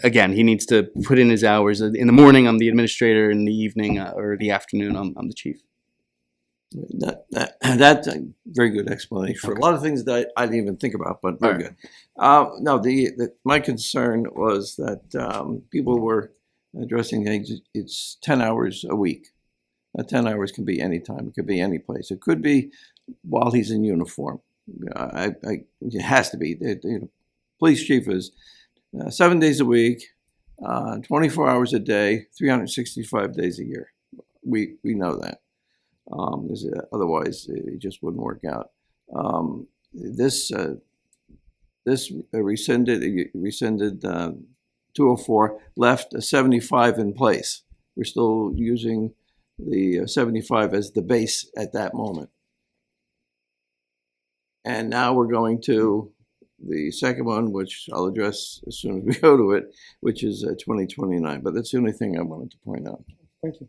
again, he needs to put in his hours. In the morning, I'm the administrator. In the evening or the afternoon, I'm the chief. That's a very good explanation for a lot of things that I didn't even think about, but very good. No, my concern was that people were addressing things. It's 10 hours a week. That 10 hours can be any time. It could be any place. It could be while he's in uniform. It has to be. The police chief is 7 days a week, 24 hours a day, 365 days a year. We know that. Otherwise, it just wouldn't work out. This rescinded 204, left a 75 in place. We're still using the 75 as the base at that moment. And now we're going to the second one, which I'll address as soon as we go to it, which is 2029. But that's the only thing I wanted to point out. Thank you.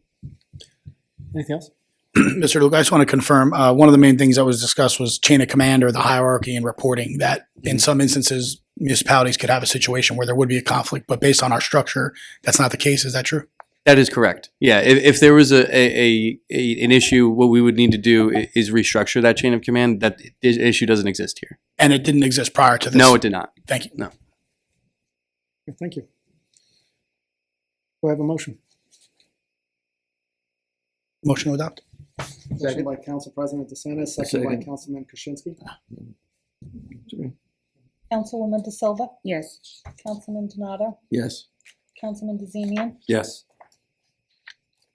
Anything else? Mr. Luke, I just want to confirm, one of the main things that was discussed was chain of command or the hierarchy and reporting, that in some instances, municipalities could have a situation where there would be a conflict, but based on our structure, that's not the case. Is that true? That is correct. Yeah, if there was an issue, what we would need to do is restructure that chain of command. That issue doesn't exist here. And it didn't exist prior to this? No, it did not. Thank you. No. Okay, thank you. Do I have a motion? Motion to adopt. Motion by Council President DeSantis, second by Councilman Krasinski. Councilwoman De Silva, Yes. Councilman Donato, Yes. Councilman DeZemian, Yes.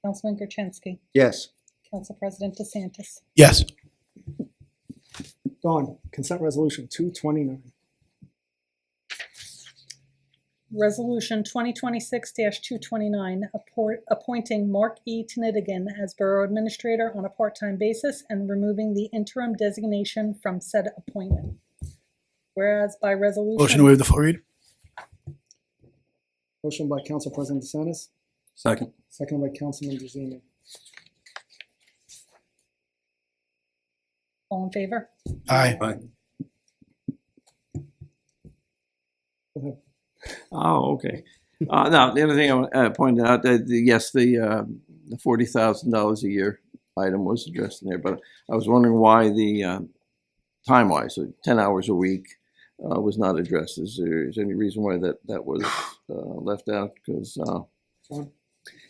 Councilman Gerchinsky, Yes. Council President DeSantis. Yes. Dawn, consent resolution 229. Resolution 2026-229, appointing Mark E. Tnidigan as Borough Administrator on a part-time basis and removing the interim designation from said appointment. Whereas by resolution... Motion to waive the full read. Motion by Council President DeSantis, Second. second by Councilman DeZemian. All in favor? Aye. Aye. Go ahead. Oh, okay. Now, the other thing I pointed out, that yes, the $40,000 a year item was addressed in there, but I was wondering why the time-wise, so 10 hours a week, was not addressed. Is there any reason why that was left out? Because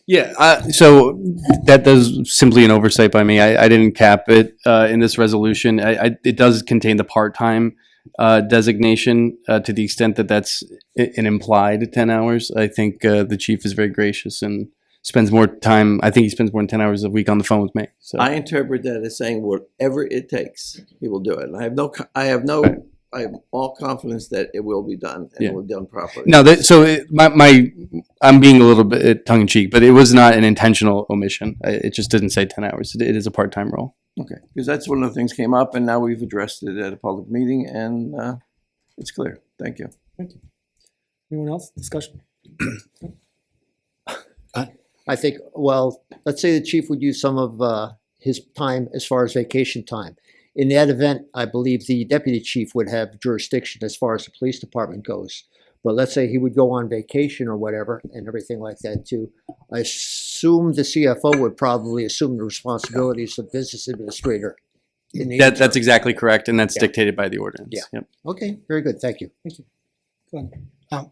Yeah, so that does simply an oversight by me. I didn't cap it in this resolution. It does contain the part-time designation to the extent that that's an implied 10 hours. I think the chief is very gracious and spends more time. I think he spends more than 10 hours a week on the phone with me. So I interpret that as saying whatever it takes, he will do it. And I have all confidence that it will be done and it will be done properly. No, I'm being a little bit tongue in cheek, but it was not an intentional omission. It just didn't say 10 hours. It is a part-time role. Okay, because that's one of the things came up, and now we've addressed it at a public meeting, and it's clear. Thank you. Thank you. Anyone else? Discussion? I think, well, let's say the chief would use some of his time as far as vacation time. In that event, I believe the deputy chief would have jurisdiction as far as the police department goes. But let's say he would go on vacation or whatever and everything like that too. I assume the CFO would probably assume the responsibilities of business administrator. In the interim. That's exactly correct, and that's dictated by the ordinance. Yeah. Yep. Okay, very good. Thank you. Thank you. Go ahead.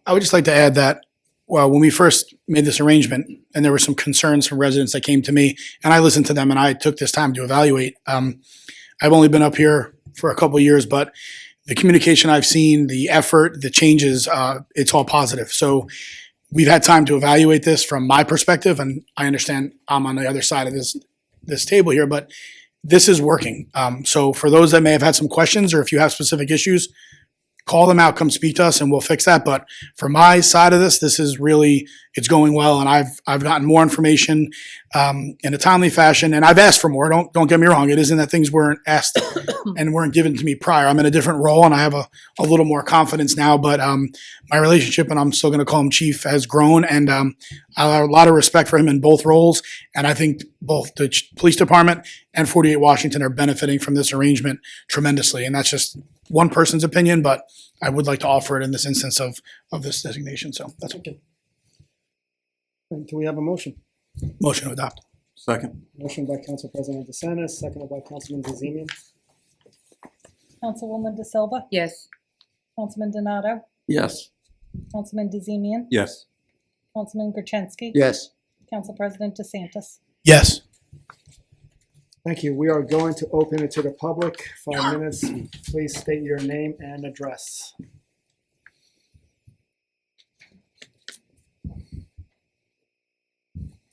I would just like to add that well, when we first made this arrangement, and there were some concerns from residents that came to me, and I listened to them, and I took this time to evaluate. I've only been up here for a couple of years, but the communication I've seen, the effort, the changes, it's all positive. So we've had time to evaluate this from my perspective, and I understand I'm on the other side of this table here, but this is working. So for those that may have had some questions, or if you have specific issues, call them out, come speak to us, and we'll fix that. But for my side of this is really, it's going well, and I've gotten more information in a timely fashion, and I've asked for more. Don't get me wrong. It isn't that things weren't asked and weren't given to me prior. I'm in a different role, and I have a little more confidence now. But my relationship, and I'm still going to call him Chief, has grown, and I have a lot of respect for him in both roles. And I think both the police department and 48 Washington are benefiting from this arrangement tremendously. And that's just one person's opinion, but I would like to offer it in this instance of this designation. So that's okay. And do we have a motion? Motion to adopt. Second. Motion by Council President DeSantis, seconded by Councilman DeZemian. Councilwoman De Silva, Yes. Councilman Donato, Yes. Councilman DeZemian, Yes. Councilman Gertenski. Yes. Council President DeSantis. Yes. Thank you. We are going to open it to the public. 5 minutes. Please state your name and address.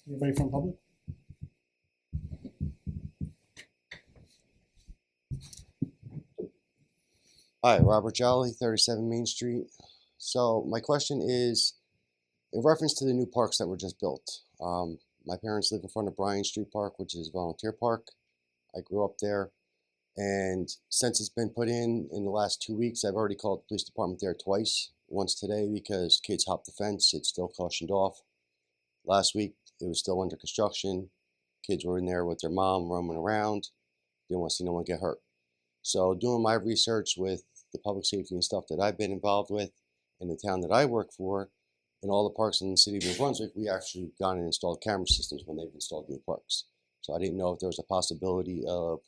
Anybody from public? Hi, Robert Jolly, 37 Main Street. So my question is, in reference to the new parks that were just built. My parents live in front of Bryan Street Park, which is a volunteer park. I grew up there, and since it's been put in the last 2 weeks, I've already called the police department there twice. Once today because kids hopped the fence, it's still cautioned off. Last week, it was still under construction. Kids were in there with their mom roaming around. Didn't want to see no one get hurt. So doing my research with the public safety and stuff that I've been involved with in the town that I work for, in all the parks in the city of New Brunswick, we actually gone and installed camera systems when they've installed new parks. So I didn't know if there was a possibility of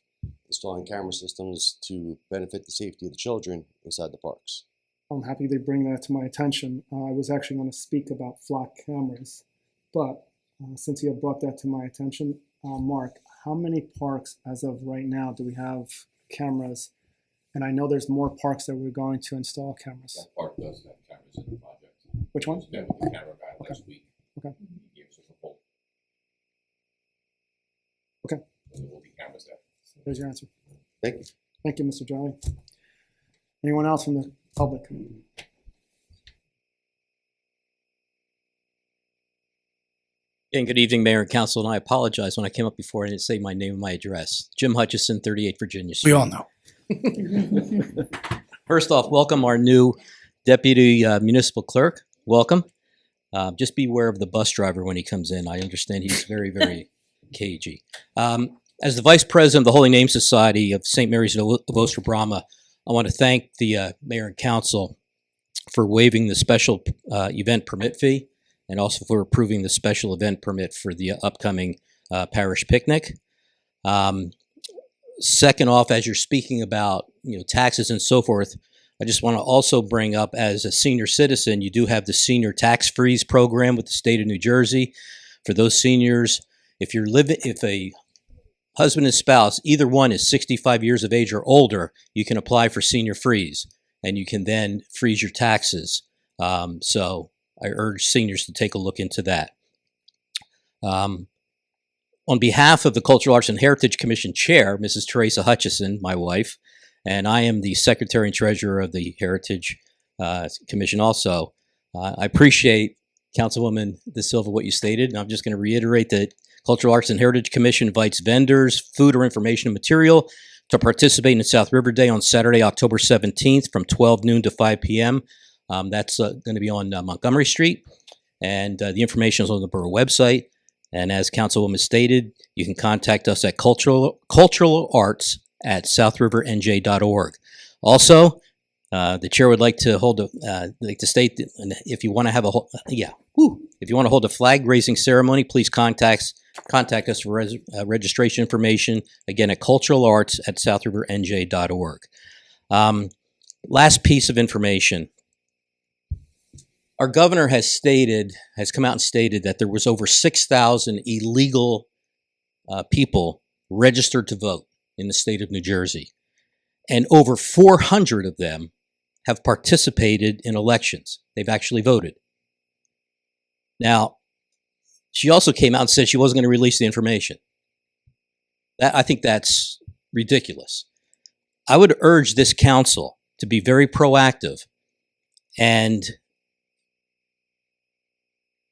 installing camera systems to benefit the safety of the children inside the parks. I'm happy they bring that to my attention. I was actually going to speak about flock cameras, but since you have brought that to my attention, Mark, how many parks as of right now do we have cameras? And I know there's more parks that we're going to install cameras. That park does have cameras in the project. Which one? Met with the camera guy last week. Okay. He gave us a proposal. Okay. And there will be cameras there. There's your answer. Thank you. Thank you, Mr. Jolly. Anyone else from the public? And good evening, Mayor and Council, and I apologize when I came up before I didn't say my name and my address. Jim Hutchison, 38 Virginia Street. We all know. First off, welcome our new Deputy Municipal Clerk. Welcome. Just beware of the bus driver when he comes in. I understand he's very, very cagey. As the Vice President of the Holy Name Society of St. Mary's of Oster-Brahma, I want to thank the Mayor and Council for waiving the special event permit fee and also for approving the special event permit for the upcoming parish picnic. Second off, as you're speaking about taxes and so forth, I just want to also bring up, as a senior citizen, you do have the senior tax freeze program with the state of New Jersey. For those seniors, if a husband and spouse, either one is 65 years of age or older, you can apply for senior freeze, and you can then freeze your taxes. So I urge seniors to take a look into that. On behalf of the Cultural Arts and Heritage Commission Chair, Mrs. Teresa Hutchison, my wife, and I am the Secretary and Treasurer of the Heritage Commission also, I appreciate, Councilwoman De Silva, what you stated, and I'm just going to reiterate that Cultural Arts and Heritage Commission invites vendors, food or information material to participate in South River Day on Saturday, October 17th from 12 noon to 5 p.m. That's going to be on Montgomery Street, and the information is on the borough website. And as Councilwoman stated, you can contact us at culturalarts@southrivernj.org. Also, the chair would like to state that if you want to have if you want to hold a flag raising ceremony, please contact us for registration information, again, at culturalarts@southrivernj.org. Last piece of information. Our governor has come out and stated that there was over 6,000 illegal people registered to vote in the state of New Jersey. And over 400 of them have participated in elections. They've actually voted. Now, she also came out and said she wasn't going to release the information. I think that's ridiculous. I would urge this council to be very proactive and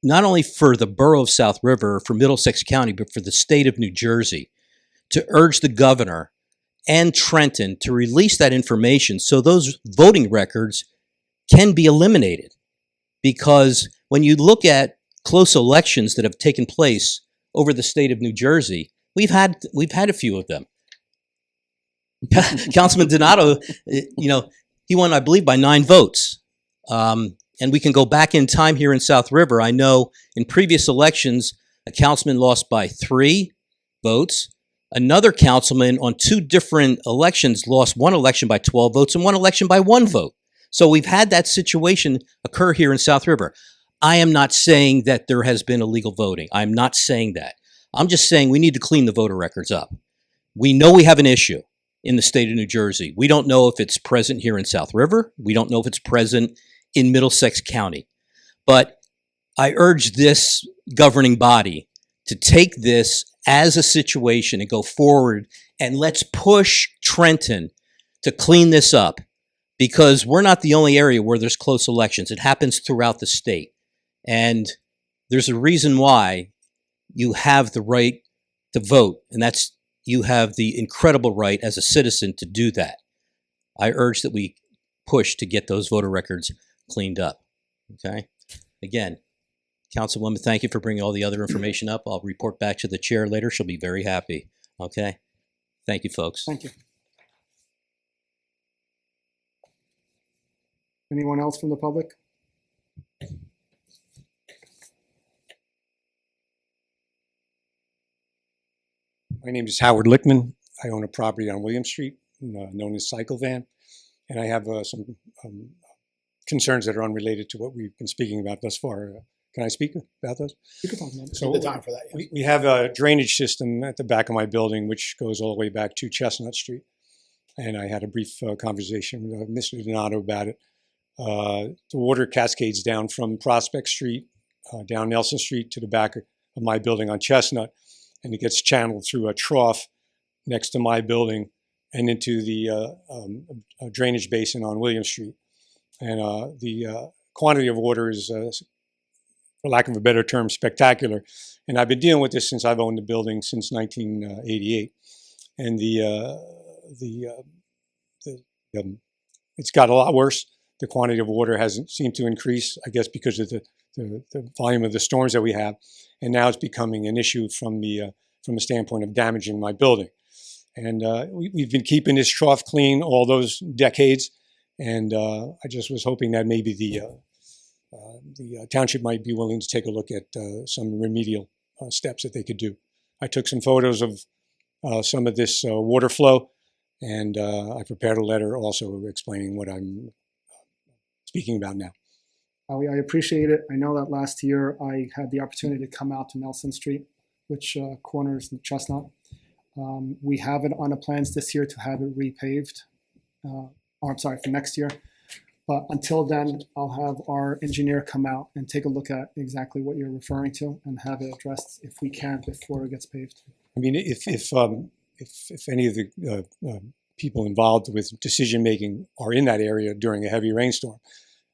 not only for the borough of South River, for Middlesex County, but for the state of New Jersey, to urge the governor and Trenton to release that information so those voting records can be eliminated. Because when you look at close elections that have taken place over the state of New Jersey, we've had a few of them. Councilman Donato, he won, I believe, by 9 votes. And we can go back in time here in South River. I know in previous elections, a councilman lost by 3 votes. Another councilman on 2 different elections lost one election by 12 votes and one election by 1 vote. So we've had that situation occur here in South River. I am not saying that there has been illegal voting. I'm not saying that. I'm just saying we need to clean the voter records up. We know we have an issue in the state of New Jersey. We don't know if it's present here in South River. We don't know if it's present in Middlesex County. But I urge this governing body to take this as a situation and go forward, and let's push Trenton to clean this up, because we're not the only area where there's close elections. It happens throughout the state. And there's a reason why you have the right to vote, and that's you have the incredible right as a citizen to do that. I urge that we push to get those voter records cleaned up. Okay? Again, Councilwoman, thank you for bringing all the other information up. I'll report back to the chair later. She'll be very happy. Okay? Thank you, folks. Thank you. Anyone else from the public? My name is Howard Lickman. I own a property on William Street, known as Cycle Van, and I have some concerns that are unrelated to what we've been speaking about thus far. Can I speak about those? You can talk about it. So the time for that. Yeah. we have a drainage system at the back of my building, which goes all the way back to Chestnut Street. And I had a brief conversation with Mr. Donato about it. The water cascades down from Prospect Street, down Nelson Street to the back of my building on Chestnut. And it gets channeled through a trough next to my building and into the drainage basin on William Street. And the quantity of water is, for lack of a better term, spectacular. And I've been dealing with this since I've owned the building since 1988. And it's got a lot worse. The quantity of water hasn't seemed to increase, I guess, because of the volume of the storms that we have. And now it's becoming an issue from the standpoint of damaging my building. And we've been keeping this trough clean all those decades. And I just was hoping that maybe the township might be willing to take a look at some remedial steps that they could do. I took some photos of some of this water flow, and I prepared a letter also explaining what I'm speaking about now. I appreciate it. I know that last year I had the opportunity to come out to Nelson Street, which corners Chestnut. We have it on the plans this year to have it repaved. For next year. But until then, I'll have our engineer come out and take a look at exactly what you're referring to and have it addressed if we can before it gets paved. I mean, if any of the people involved with decision making are in that area during a heavy rainstorm,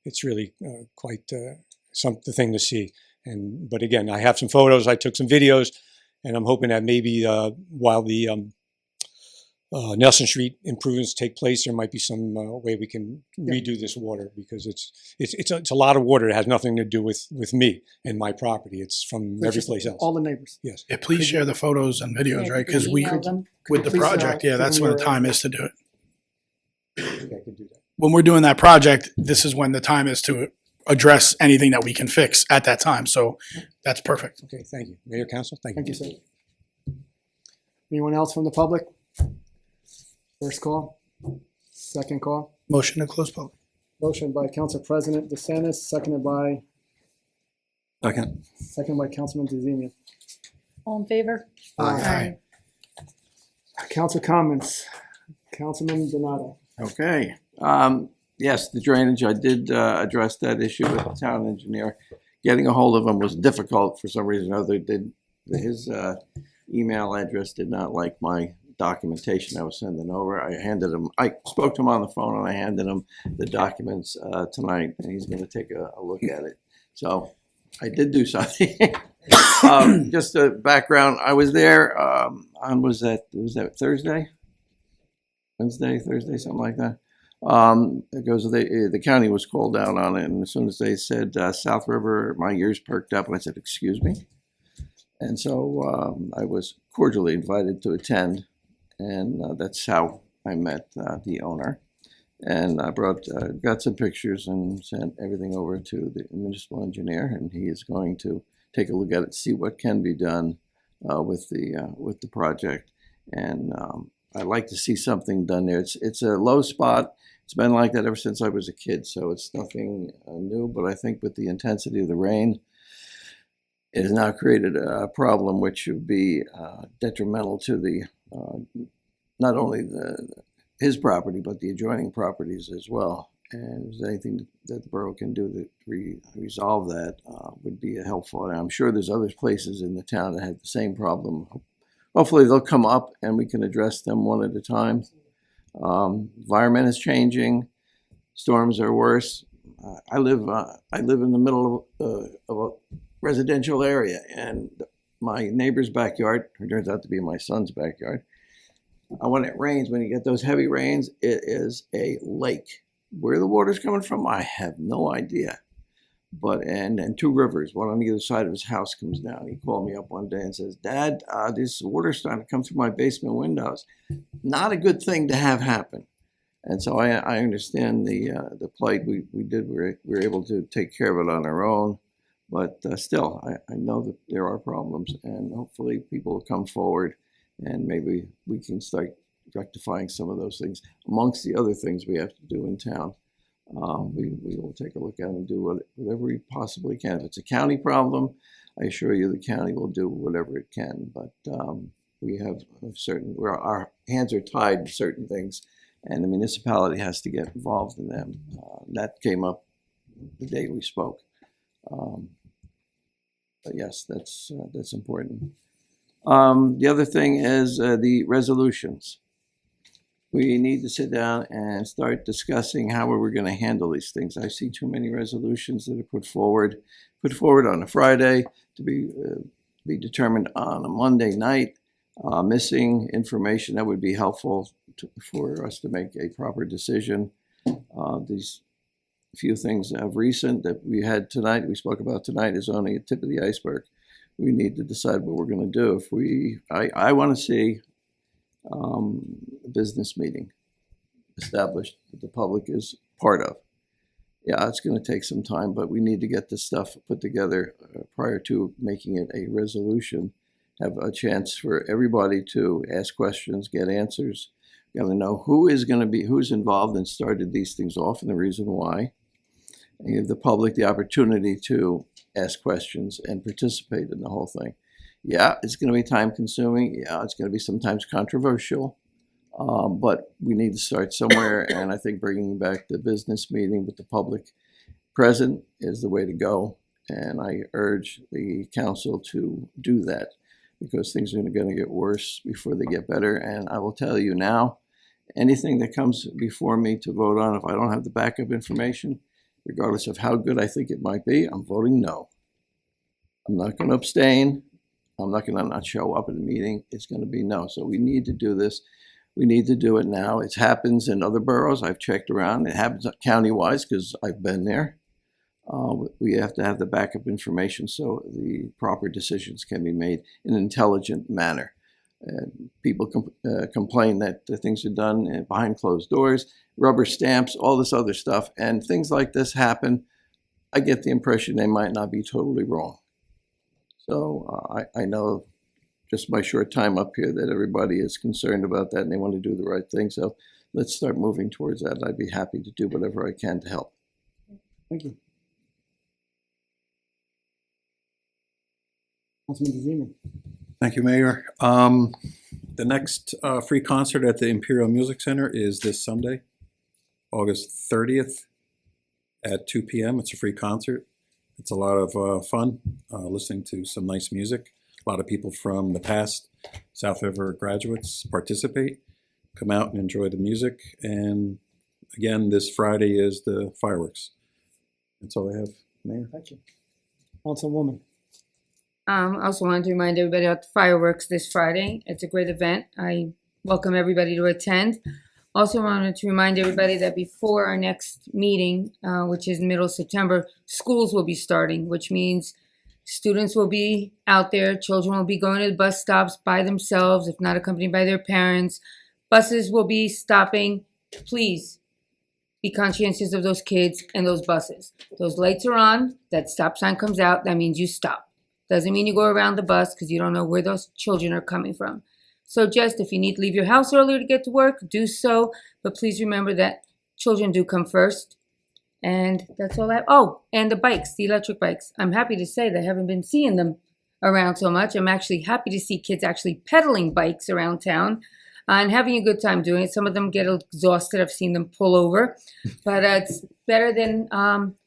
it's really quite the thing to see. But again, I have some photos, I took some videos, and I'm hoping that maybe while the Nelson Street improvements take place, there might be some way we can redo this water, because it's a lot of water that has nothing to do with me and my property. It's from every place else. All the neighbors. Yes. Yeah, please share the photos and videos, right? Because with the project, that's when the time is to do it. I can do that. When we're doing that project, this is when the time is to address anything that we can fix at that time. So that's perfect. Okay, thank you. Mayor, Council, thank you. Thank you, sir. Anyone else from the public? First call, second call. Motion to close public. Motion by Council President DeSantis, seconded by Second. Second by Councilman DeZemian. All in favor? Aye. Council comments. Councilman Donato. Okay. Yes, the drainage, I did address that issue with the town engineer. Getting a hold of him was difficult for some reason or other. His email address did not like my documentation I was sending over. I spoke to him on the phone and I handed him the documents tonight, and he's going to take a look at it. So I did do something. Just a background, I was there was that Thursday? Wednesday, Thursday, something like that. Because the county was called out on it, and as soon as they said South River, my ears perked up, and I said, "Excuse me." And so I was cordially invited to attend, and that's how I met the owner. And I got some pictures and sent everything over to the municipal engineer, and he is going to take a look at it, see what can be done with the project. And I'd like to see something done there. It's a low spot. It's been like that ever since I was a kid, so it's nothing new. But I think with the intensity of the rain, it has now created a problem which would be detrimental to the not only his property but the adjoining properties as well. And if there's anything that the borough can do to resolve that, would be helpful. And I'm sure there's other places in the town that have the same problem. Hopefully they'll come up and we can address them one at a time. Environment is changing. Storms are worse. I live in the middle of a residential area, and my neighbor's backyard, who turns out to be my son's backyard, when it rains, when you get those heavy rains, it is a lake. Where the water's coming from, I have no idea. But and two rivers, one on either side of his house, comes down. He called me up one day and says, "Dad, this water's starting to come through my basement windows." Not a good thing to have happen. And so I understand the plight. We were able to take care of it on our own, but still, I know that there are problems, and hopefully people will come forward, and maybe we can start rectifying some of those things amongst the other things we have to do in town. We will take a look at it and do whatever we possibly can. If it's a county problem, I assure you the county will do whatever it can. But we have our hands are tied to certain things, and the municipality has to get involved in them. That came up the day we spoke. But yes, that's important. The other thing is the resolutions. We need to sit down and start discussing how we're going to handle these things. I see too many resolutions that are put forward on a Friday to be determined on a Monday night. Missing information that would be helpful for us to make a proper decision. These few things of recent that we had tonight, we spoke about tonight, is only a tip of the iceberg. We need to decide what we're going to do. I want to see a business meeting established that the public is part of. Yeah, it's going to take some time, but we need to get this stuff put together prior to making it a resolution. Have a chance for everybody to ask questions, get answers. Got to know who's involved and started these things off and the reason why. And give the public the opportunity to ask questions and participate in the whole thing. Yeah, it's going to be time consuming. Yeah, it's going to be sometimes controversial. But we need to start somewhere. And I think bringing back the business meeting with the public present is the way to go. And I urge the council to do that, because things are going to get worse before they get better. And I will tell you now, anything that comes before me to vote on, if I don't have the backup information, regardless of how good I think it might be, I'm voting no. I'm not going to abstain. I'm not going to not show up at a meeting. It's going to be no. So we need to do this. We need to do it now. It happens in other boroughs. I've checked around. It happens county-wise because I've been there. We have to have the backup information so the proper decisions can be made in an intelligent manner. People complain that things are done behind closed doors, rubber stamps, all this other stuff, and things like this happen. I get the impression they might not be totally wrong. So I know just my short time up here that everybody is concerned about that and they want to do the right thing. So let's start moving towards that. I'd be happy to do whatever I can to help. Thank you. Councilman DeZemian. Thank you, Mayor. The next free concert at the Imperial Music Center is this Sunday, August 30th at 2 p.m. It's a free concert. It's a lot of fun listening to some nice music. A lot of people from the past South River graduates participate, come out and enjoy the music. And again, this Friday is the fireworks. That's all I have, Mayor. Thank you. Councilwoman. I also wanted to remind everybody about the fireworks this Friday. It's a great event. I welcome everybody to attend. Also wanted to remind everybody that before our next meeting, which is middle of September, schools will be starting, which means students will be out there, children will be going to the bus stops by themselves, if not accompanied by their parents. Buses will be stopping. Please be conscientious of those kids and those buses. Those lights are on, that stop sign comes out, that means you stop. Doesn't mean you go around the bus because you don't know where those children are coming from. So just if you need to leave your house earlier to get to work, do so. But please remember that children do come first. And that's all I have. Oh, and the bikes, the electric bikes. I'm happy to say that I haven't been seeing them around so much. I'm actually happy to see kids actually pedaling bikes around town and having a good time doing it. Some of them get exhausted. I've seen them pull over. But it's better than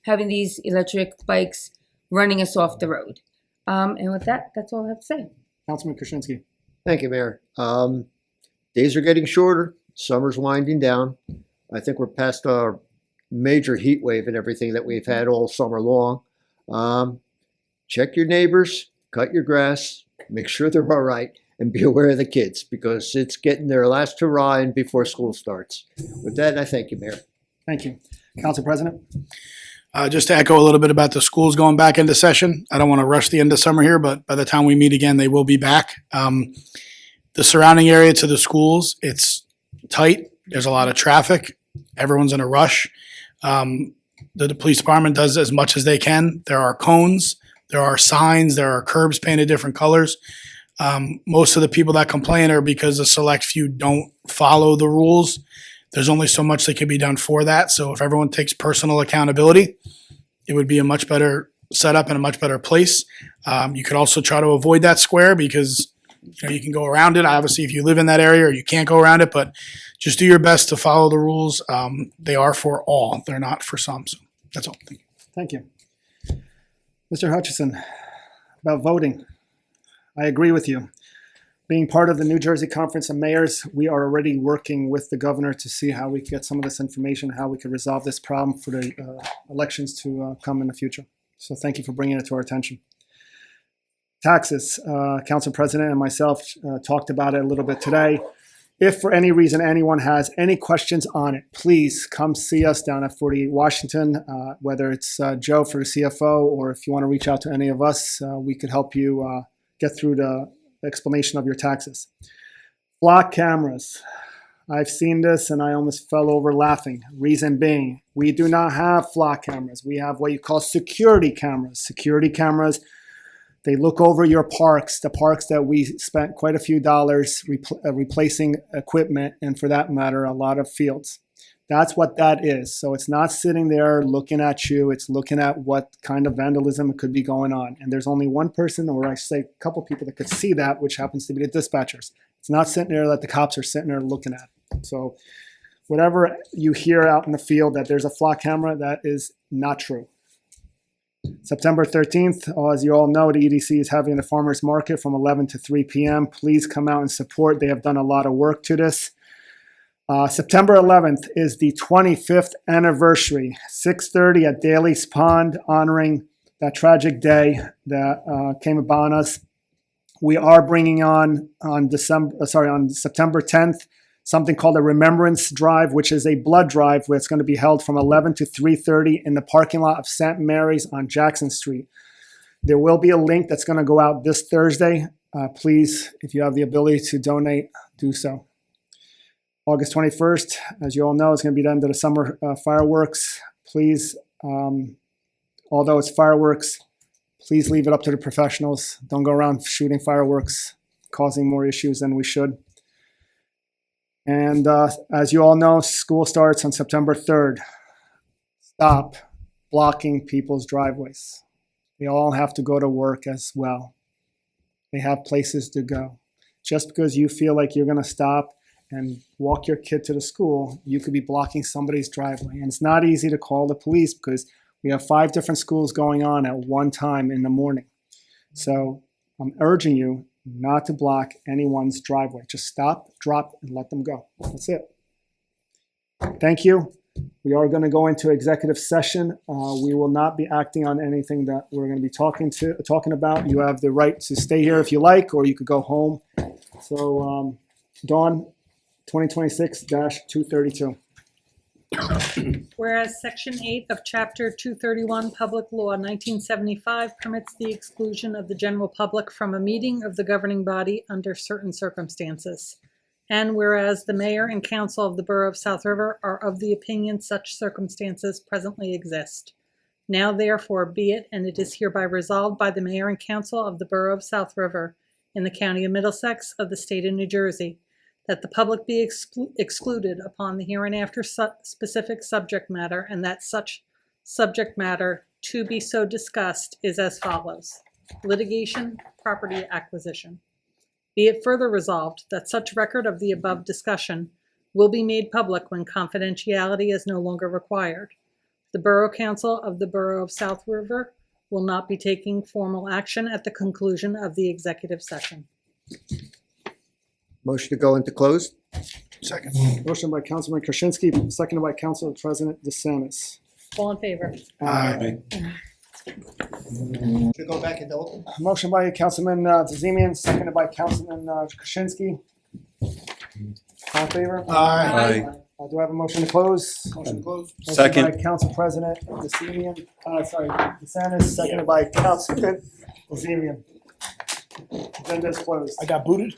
having these electric bikes running us off the road. And with that, that's all I have to say. Councilman Krasinski. Thank you, Mayor. Days are getting shorter. Summer's winding down. I think we're past our major heat wave and everything that we've had all summer long. Check your neighbors, cut your grass, make sure they're all right, and be aware of the kids because it's getting their last hurrah in before school starts. With that, I thank you, Mayor. Thank you. Council President. Just to echo a little bit about the schools going back into session. I don't want to rush the end of summer here, but by the time we meet again, they will be back. The surrounding area to the schools, it's tight. There's a lot of traffic. Everyone's in a rush. The police department does as much as they can. There are cones, there are signs, there are curbs painted different colors. Most of the people that complain are because a select few don't follow the rules. There's only so much that can be done for that. So if everyone takes personal accountability, it would be a much better setup and a much better place. You could also try to avoid that square because you can go around it. Obviously, if you live in that area, or you can't go around it, but just do your best to follow the rules. They are for all. They're not for some. So that's all. Thank you. Mr. Hutchison, about voting, I agree with you. Being part of the New Jersey Conference of Mayors, we are already working with the governor to see how we can get some of this information, how we can resolve this problem for the elections to come in the future. So thank you for bringing it to our attention. Taxes, Council President and myself talked about it a little bit today. If for any reason anyone has any questions on it, please come see us down at 48 Washington, whether it's Joe for the CFO, or if you want to reach out to any of us, we could help you get through the explanation of your taxes. Flock cameras. I've seen this and I almost fell over laughing. Reason being, we do not have flock cameras. We have what you call security cameras. Security cameras, they look over your parks, the parks that we spent quite a few dollars replacing equipment, and for that matter, a lot of fields. That's what that is. So it's not sitting there looking at you. It's looking at what kind of vandalism could be going on. And there's only one person, or I say a couple people that could see that, which happens to be the dispatchers. It's not sitting there that the cops are sitting there looking at. So whatever you hear out in the field that there's a flock camera, that is not true. September 13th, as you all know, the EDC is having the farmers market from 11 to 3 p.m. Please come out and support. They have done a lot of work to this. September 11th is the 25th anniversary, 6:30 at Daly's Pond, honoring that tragic day that came upon us. We are bringing on September 10th, something called a Remembrance Drive, which is a blood drive where it's going to be held from 11 to 3:30 in the parking lot of St. Mary's on Jackson Street. There will be a link that's going to go out this Thursday. Please, if you have the ability to donate, do so. August 21st, as you all know, is going to be the end of the summer fireworks. Please, although it's fireworks, please leave it up to the professionals. Don't go around shooting fireworks, causing more issues than we should. And as you all know, school starts on September 3rd. Stop blocking people's driveways. They all have to go to work as well. They have places to go. Just because you feel like you're going to stop and walk your kid to the school, you could be blocking somebody's driveway. And it's not easy to call the police because we have 5 different schools going on at one time in the morning. So I'm urging you not to block anyone's driveway. Just stop, drop, and let them go. That's it. Thank you. We are going to go into executive session. We will not be acting on anything that we're going to be talking about. You have the right to stay here if you like, or you could go home. So, Dawn, 2026-232. Whereas Section 8 of Chapter 231 Public Law 1975 permits the exclusion of the general public from a meeting of the governing body under certain circumstances. And whereas the mayor and council of the Borough of South River are of the opinion such circumstances presently exist. Now therefore be it, and it is hereby resolved by the mayor and council of the Borough of South River in the county of Middlesex of the state of New Jersey, that the public be excluded upon the hereinafter specific subject matter, and that such subject matter to be so discussed is as follows: litigation, property acquisition. Be it further resolved that such record of the above discussion will be made public when confidentiality is no longer required. The Borough Council of the Borough of South River will not be taking formal action at the conclusion of the executive session. Motion to go into closed? Second. Motion by Councilman Krasinski, seconded by Council President DeSantis. All in favor? Aye. Should go back into open? Motion by Councilman DeZemian, seconded by Councilman Krasinski. All in favor? Aye. Do I have a motion to close? Motion to close. Motion Second. by Council President DeSemian, DeSantis, seconded by Councilman DeZemian. Agenda is closed. I got booted?